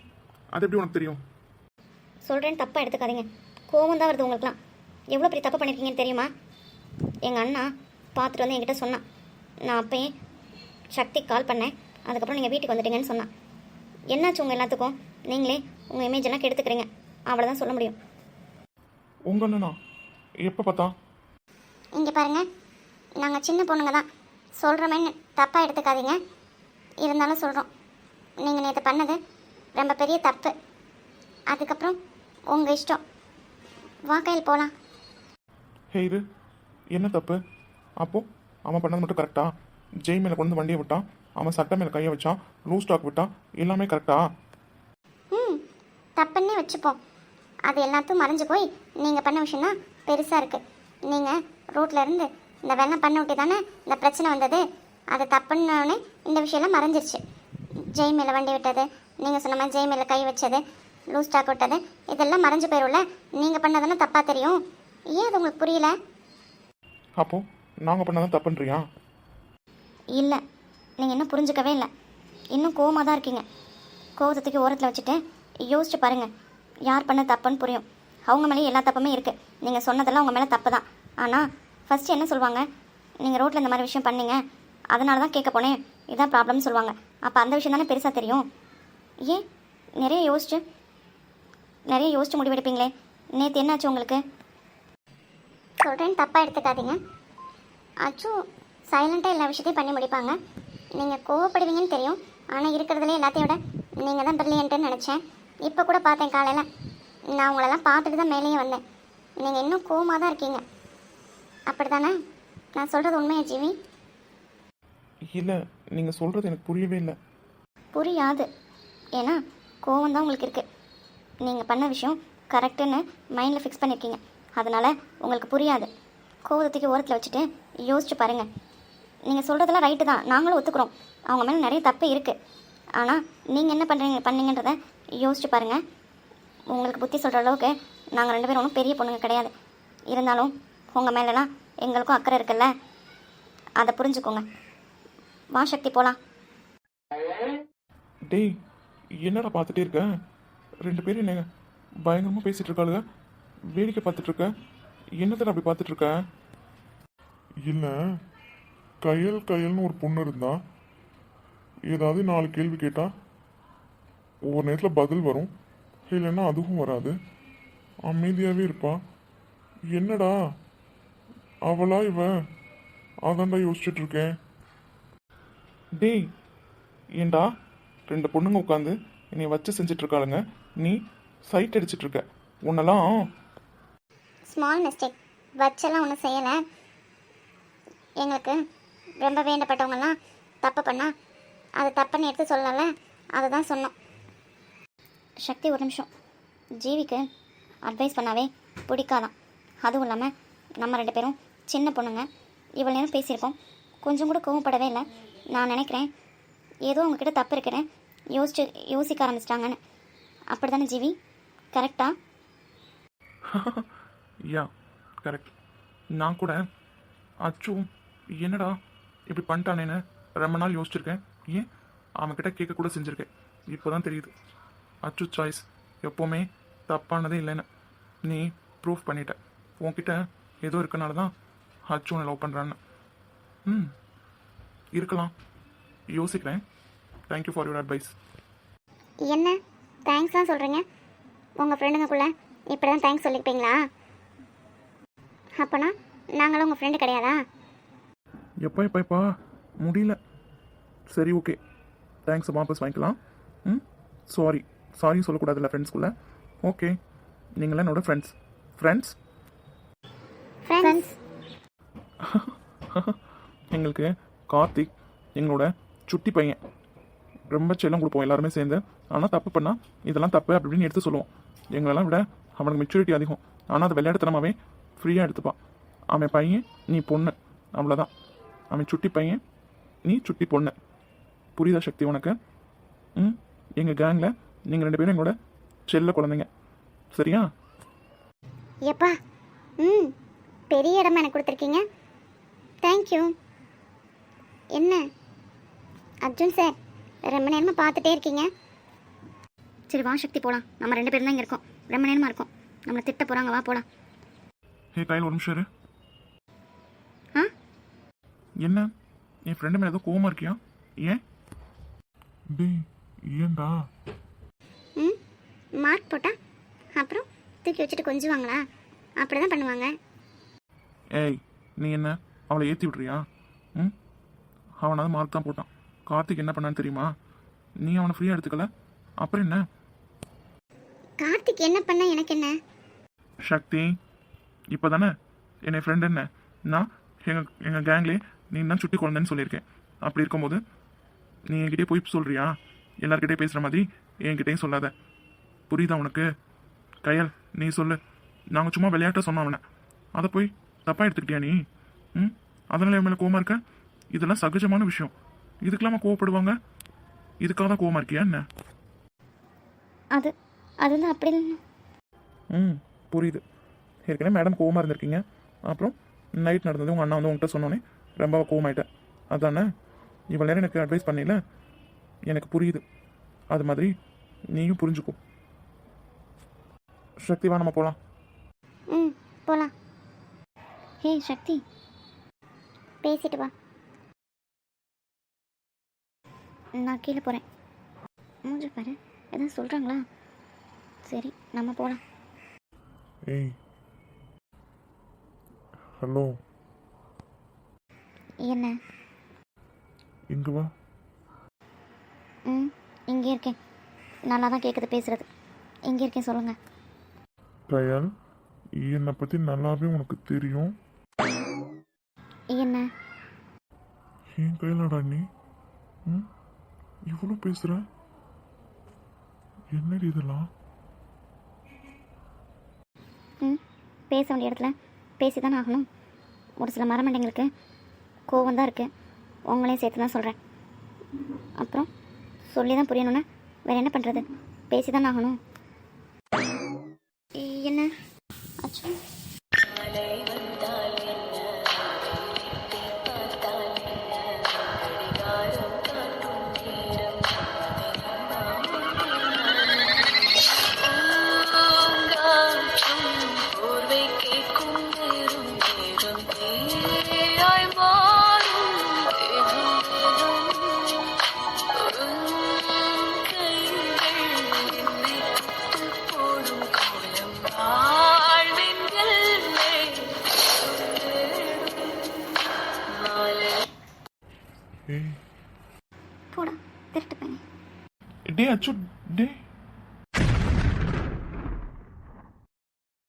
அது எப்படி உனக்கு தெரியும்? சொல்கிறேன்னு தப்பாக எடுத்துக்காதீங்க. கோவம் தான் வருது உங்களுக்குலாம். எவ்வளோ பெரிய தப்பு பண்ணியிருக்கீங்கன்னு தெரியுமா? எங்கள் அண்ணா பார்த்துட்டு வந்து என்கிட்ட சொன்னான். நான் அப்பயே சக்தி கால் பண்ணேன், அதுக்கப்புறம் நீங்கள் வீட்டுக்கு வந்துட்டீங்கன்னு சொன்னான். என்னாச்சு உங்கள் எல்லாத்துக்கும்? நீங்களே உங்கள் இமேஜ் எல்லாம் கெடுத்துக்கிறீங்க, அவ்வளோதான் சொல்ல முடியும். உங்கள் அண்ணனா எப்போ பார்த்தா? இங்கே பாருங்கள், நாங்கள் சின்ன பொண்ணுங்க தான், சொல்கிறோமேன்னு தப்பாக எடுத்துக்காதீங்க. இருந்தாலும் சொல்கிறோம், நீங்கள் நேற்று பண்ணது ரொம்ப பெரிய தப்பு. அதுக்கப்புறம் உங்கள் இஷ்டம். வா கையில் போகலாம். ஹே இரு, என்ன தப்பு? அப்போ அவன் பண்ணது மட்டும் கரெக்டா? ஜெய் மேலே கொண்டு வந்து வண்டியை விட்டான், அவன் சட்டை மேலே கையை வச்சான், லூஸ் ஸ்டாக் விட்டான், எல்லாமே கரெக்டா? தப்புன்னே வச்சுப்போம். அது எல்லாத்தையும் மறைஞ்சு போய் நீங்கள் பண்ண விஷயம்தான் பெருசாக இருக்குது. நீங்கள் ரோட்டில் இருந்து இந்த வெள்ளம் பண்ண விட்டு தானே இந்த பிரச்சனை வந்தது. அது தப்புன்னே இந்த விஷயம்லாம் மறைஞ்சிருச்சு. ஜெய் மேலே வண்டி விட்டது, நீங்கள் சொன்ன மாதிரி ஜெய் மேலே கை வச்சது, லூஸ் ஸ்டாக் விட்டது, இதெல்லாம் மறைஞ்சு போயிடும்ல. நீங்கள் பண்ணதானே தப்பாக தெரியும். ஏன் அது உங்களுக்கு புரியல? அப்போ நாங்கள் பண்ணதான் தப்புன்றியா? இல்லை, நீங்கள் இன்னும் புரிஞ்சுக்கவே இல்லை. இன்னும் கோவமாக தான் இருக்கீங்க. கோவத்துக்கு ஓரத்தில் வச்சுட்டு யோசிச்சு பாருங்கள், யார் பண்ண தப்புன்னு புரியும். அவங்க மேலேயும் எல்லா தப்புமே இருக்குது. நீங்கள் சொன்னதெல்லாம் உங்கள் மேலே தப்பு தான். ஆனால் ஃபஸ்ட்டு என்ன சொல்லுவாங்க, நீங்கள் ரோட்டில் இந்த மாதிரி விஷயம் பண்ணீங்க, அதனால தான் கேட்க போனேன், இதான் ப்ராப்ளம்னு சொல்லுவாங்க. அப்போ அந்த விஷயம் தானே பெருசாக தெரியும். ஏன் நிறைய யோசிச்சு முடிவெடுப்பீங்களே. நேற்று என்னாச்சு உங்களுக்கு? சொல்கிறேன்னு தப்பாக எடுத்துக்காதீங்க. அச்சு சைலண்ட்டாக எல்லா விஷயத்தையும் பண்ணி முடிப்பாங்க. நீங்கள் கோவப்படுவீங்கன்னு தெரியும். ஆனால் இருக்கிறதுலே எல்லாத்தையும் விட நீங்கள் தான் பிரில்லியன்ட்டுன்னு நினச்சேன். இப்போ கூட பார்த்தேன் காலையில். நான் உங்களெல்லாம் பார்த்துட்டு தான் மேலேயே வந்தேன். நீங்கள் இன்னும் கோவமாக தான் இருக்கீங்க. அப்படி தானே? நான் சொல்கிறது உண்மையா ஜீவி? இல்லை, நீங்கள் சொல்கிறது எனக்கு புரியவே இல்லை. புரியாது. ஏன்னா கோவம் தான் உங்களுக்கு இருக்குது. நீங்கள் பண்ண விஷயம் கரெக்டுன்னு மைண்டில் ஃபிக்ஸ் பண்ணியிருக்கீங்க. அதனால் உங்களுக்கு புரியாது. கோவத்துக்கு ஓரத்தில் வச்சுட்டு யோசிச்சு பாருங்கள். நீங்கள் சொல்கிறதெல்லாம் ரைட்டு தான், நாங்களும் ஒத்துக்குறோம். அவங்க மேலே நிறைய தப்பு இருக்குது. ஆனால் நீங்கள் என்ன பண்ணீங்கன்றதை யோசிச்சு பாருங்கள். உங்களுக்கு புத்தி சொல்கிற அளவுக்கு நாங்கள் 2 பேரும் ஒன்றும் பெரிய பொண்ணுங்க கிடையாது. இருந்தாலும் உங்கள் மேலெலாம் எங்களுக்கும் அக்கறை இருக்குல்ல, அதை புரிஞ்சுக்கோங்க. வா சக்தி, போகலாம். டேய், என்னடா பார்த்துட்டே இருக்க? 2 பேரும் என்ன பயங்கரமாக பேசிகிட்டு இருக்காளுங்க, வேடிக்கை பார்த்துட்ருக்க. என்னத்தை அப்படி பார்த்துட்ருக்க? இல்லை, கையல்னு ஒரு பொண்ணு இருந்தா, ஏதாவது 4 கேள்வி கேட்டா ஒவ்வொரு நேரத்தில் பதில் வரும், இல்லைன்னா அதுவும் வராது. அமைதியாகவே இருப்பா. என்னடா அவளா இவ? அதான்டா யோசிச்சுட்டு இருக்கேன். டேய், ஏண்டா 2 பொண்ணுங்க உட்காந்து என்னை வச்சு செஞ்சிட்ருக்காளுங்க, நீ சைட் அடிச்சிட்ருக்க. உன்னெல்லாம் ஸ்மால் மிஸ்டேக், வச்செல்லாம் ஒன்றும் செய்யலை. எங்களுக்கு ரொம்ப வேண்டப்பட்டவங்கலாம் தப்பு பண்ணால் அது தப்புன்னு எடுத்து சொல்லலை, அதை தான் சொன்னோம். சக்தி, ஒரு நிமிஷம். ஜீவிக்கு அட்வைஸ் பண்ணாவே பிடிக்காதான். அதுவும் இல்லாமல் நம்ம 2 பேரும் சின்ன பொண்ணுங்க. இவ்வளோ நேரம் பேசியிருக்கோம், கொஞ்சம் கூட கோவப்படவே இல்லை. நான் நினைக்கிறேன் ஏதோ உங்ககிட்ட தப்பு இருக்கிறேன், யோசிக்க ஆரம்பிச்சிட்டாங்கன்னு. அப்படி தானே ஜீவி? கரெக்டா? யா, கரெக்ட். நான் கூட அச்சு என்னடா இப்படி பண்ணிட்டானேன்னு ரொம்ப நாள் யோசிச்சிருக்கேன். ஏன் அவன்கிட்ட கேட்க கூட செஞ்சுருக்கேன். இப்போ தான் தெரியுது அச்சு சாய்ஸ் எப்போவுமே தப்பானதே இல்லைன்னு. நீ ப்ரூஃப் பண்ணிட்ட. உன்கிட்ட ஏதோ இருக்கனால தான் அச்சு உன்னை லவ் பண்ணுறான்னு. இருக்கலாம், யோசிக்கிறேன். Thank you for your advice. என்ன தேங்க்ஸ் தான் சொல்கிறீங்க? உங்கள் ஃப்ரெண்டுங்களுக்குள்ளே இப்படி தான் தேங்க்ஸ் சொல்லியிருப்பீங்களா? அப்போனா நாங்களும் உங்கள் ஃப்ரெண்டு கிடையாதா? எப்பா முடியல. சரி, ஓகே, தேங்க்ஸ் வாபஸ் வாங்கிக்கலாம். சாரி சொல்லக்கூடாதுல்ல ஃப்ரெண்ட்ஸ்குள்ளே. ஓகே, நீங்களாம் என்னோட ஃப்ரெண்ட்ஸ். எங்களுக்கு கார்த்திக் எங்களோட சுட்டி பையன். ரொம்ப செல்லம் கொடுப்போம் எல்லாருமே சேர்ந்து. ஆனால் தப்பு பண்ணால் இதெல்லாம் தப்பு அப்படின்னு எடுத்து சொல்லுவோம். எங்களெல்லாம் விட அவனுக்கு மெச்சூரிட்டி அதிகம். ஆனால் அதை விளையாட்டுத்தனமாவே ஃப்ரீயாக எடுத்துப்பான். அவன் பையன், நீ பொண்ணு, அவ்வளோதான். அவன் சுட்டி பையன், நீ சுட்டி பொண்ணு. புரியுதா சக்தி உனக்கு? எங்கள் கேங்கில் நீங்கள் 2 பேரும் எங்களோட செல்ல குழந்தைங்க, சரியா? எப்பா, பெரிய இடமா எனக்கு கொடுத்துருக்கீங்க. தேங்க்யூ. என்ன அர்ஜுன் சார், ரொம்ப நேரமாக பார்த்துட்டே இருக்கீங்க. சரி வா சக்தி, போகலாம். நம்ம 2 பேரும் தான் இங்கே இருக்கோம், ரொம்ப நேரமாக இருக்கோம். நம்மளை திட்ட போகிறாங்க, வா போகலாம். ஹே கையில் ஒரு நிமிஷம் இரு. ஆ, என்ன, என் ஃப்ரெண்டு மேலே ஏதோ கோவமாக இருக்கியா? ஏன்? டேய், ஏன்டா? மார்க் போட்டால் அப்புறம் தூக்கி வச்சுட்டு கொஞ்சுவாங்களா? அப்படி தான் பண்ணுவாங்க. ஏய், நீ என்ன அவளை ஏற்றி விட்றியா? அவனாவது மார்க் தான் போட்டான், கார்த்திக் என்ன பண்ணான்னு தெரியுமா? நீ அவனை ஃப்ரீயாக எடுத்துக்கல, அப்புறம் என்ன? கார்த்திக் என்ன பண்ண எனக்கு என்ன? சக்தி, இப்போ தானே என்னை ஃப்ரெண்ட் என்ன நான் எங்கள் கேங்லேயே நீ தான் சுட்டி குழந்தைன்னு சொல்லியிருக்கேன். அப்படி இருக்கும்போது நீ என்கிட்டயே போய் சொல்கிறியா? எல்லார்கிட்டே பேசுகிற மாதிரி என்கிட்டயும் சொல்லாத, புரியுதா உனக்கு? கையல், நீ சொல்லு. நாங்கள் சும்மா விளையாட்ட சொன்னோம் அவனை, அதை போய் தப்பாக எடுத்துக்கிட்டியா நீ? அதனால என் மேலே கோவமாக இருக்க? இதெல்லாம் சகஜமான விஷயம். இதுக்கெல்லாமா கோவப்படுவாங்க? இதுக்காக தான் கோவமாக இருக்கியா என்ன? அதெல்லாம் அப்படி இல்லை. புரியுது. ஏற்கனவே மேடம் கோவமாக இருந்திருக்கீங்க, அப்புறம் நைட் நடந்தது உங்கள் அண்ணா வந்து உங்கள்கிட்ட சொன்னோன்னே ரொம்ப கோவமாயிட்டேன், அதானே? இவ்வளோ நேரம் எனக்கு அட்வைஸ் பண்ணல, எனக்கு புரியுது. அது மாதிரி நீயும் புரிஞ்சுக்கோ. சக்தி, வா நம்ம போகலாம். போகலாம். ஹே சக்தி, பேசிட்டு வா. நான் கீழே போகிறேன். மூஞ்சி பாரு, எதாவது சொல்கிறாங்களா? சரி, நம்ம போகலாம். ஏய், ஹலோ, என்ன? இங்க வா. இங்கே இருக்கேன். நல்லா தான் கேட்குது பேசுகிறது. இங்கே இருக்கேன், சொல்லுங்கள். கயல், என்னை பற்றி நல்லாவே உனக்கு தெரியும். என்ன? என் கையிலடா நீ இவ்வளோ பேசுற? என்னடி இதெல்லாம்? பேச வேண்டிய இடத்துல பேசி தானே ஆகணும். ஒரு சில மரமண்டைங்களுக்கு கோவம் தான் இருக்குது, உங்களையும் சேர்த்து தான் சொல்கிறேன். அப்புறம் சொல்லி தான் புரியணுன்னா வேறு என்ன பண்ணுறது? பேசி தானே ஆகணும். என்ன அச்சோ, ஏய், போடா திருட்டு பையன். டே அச்சு, டே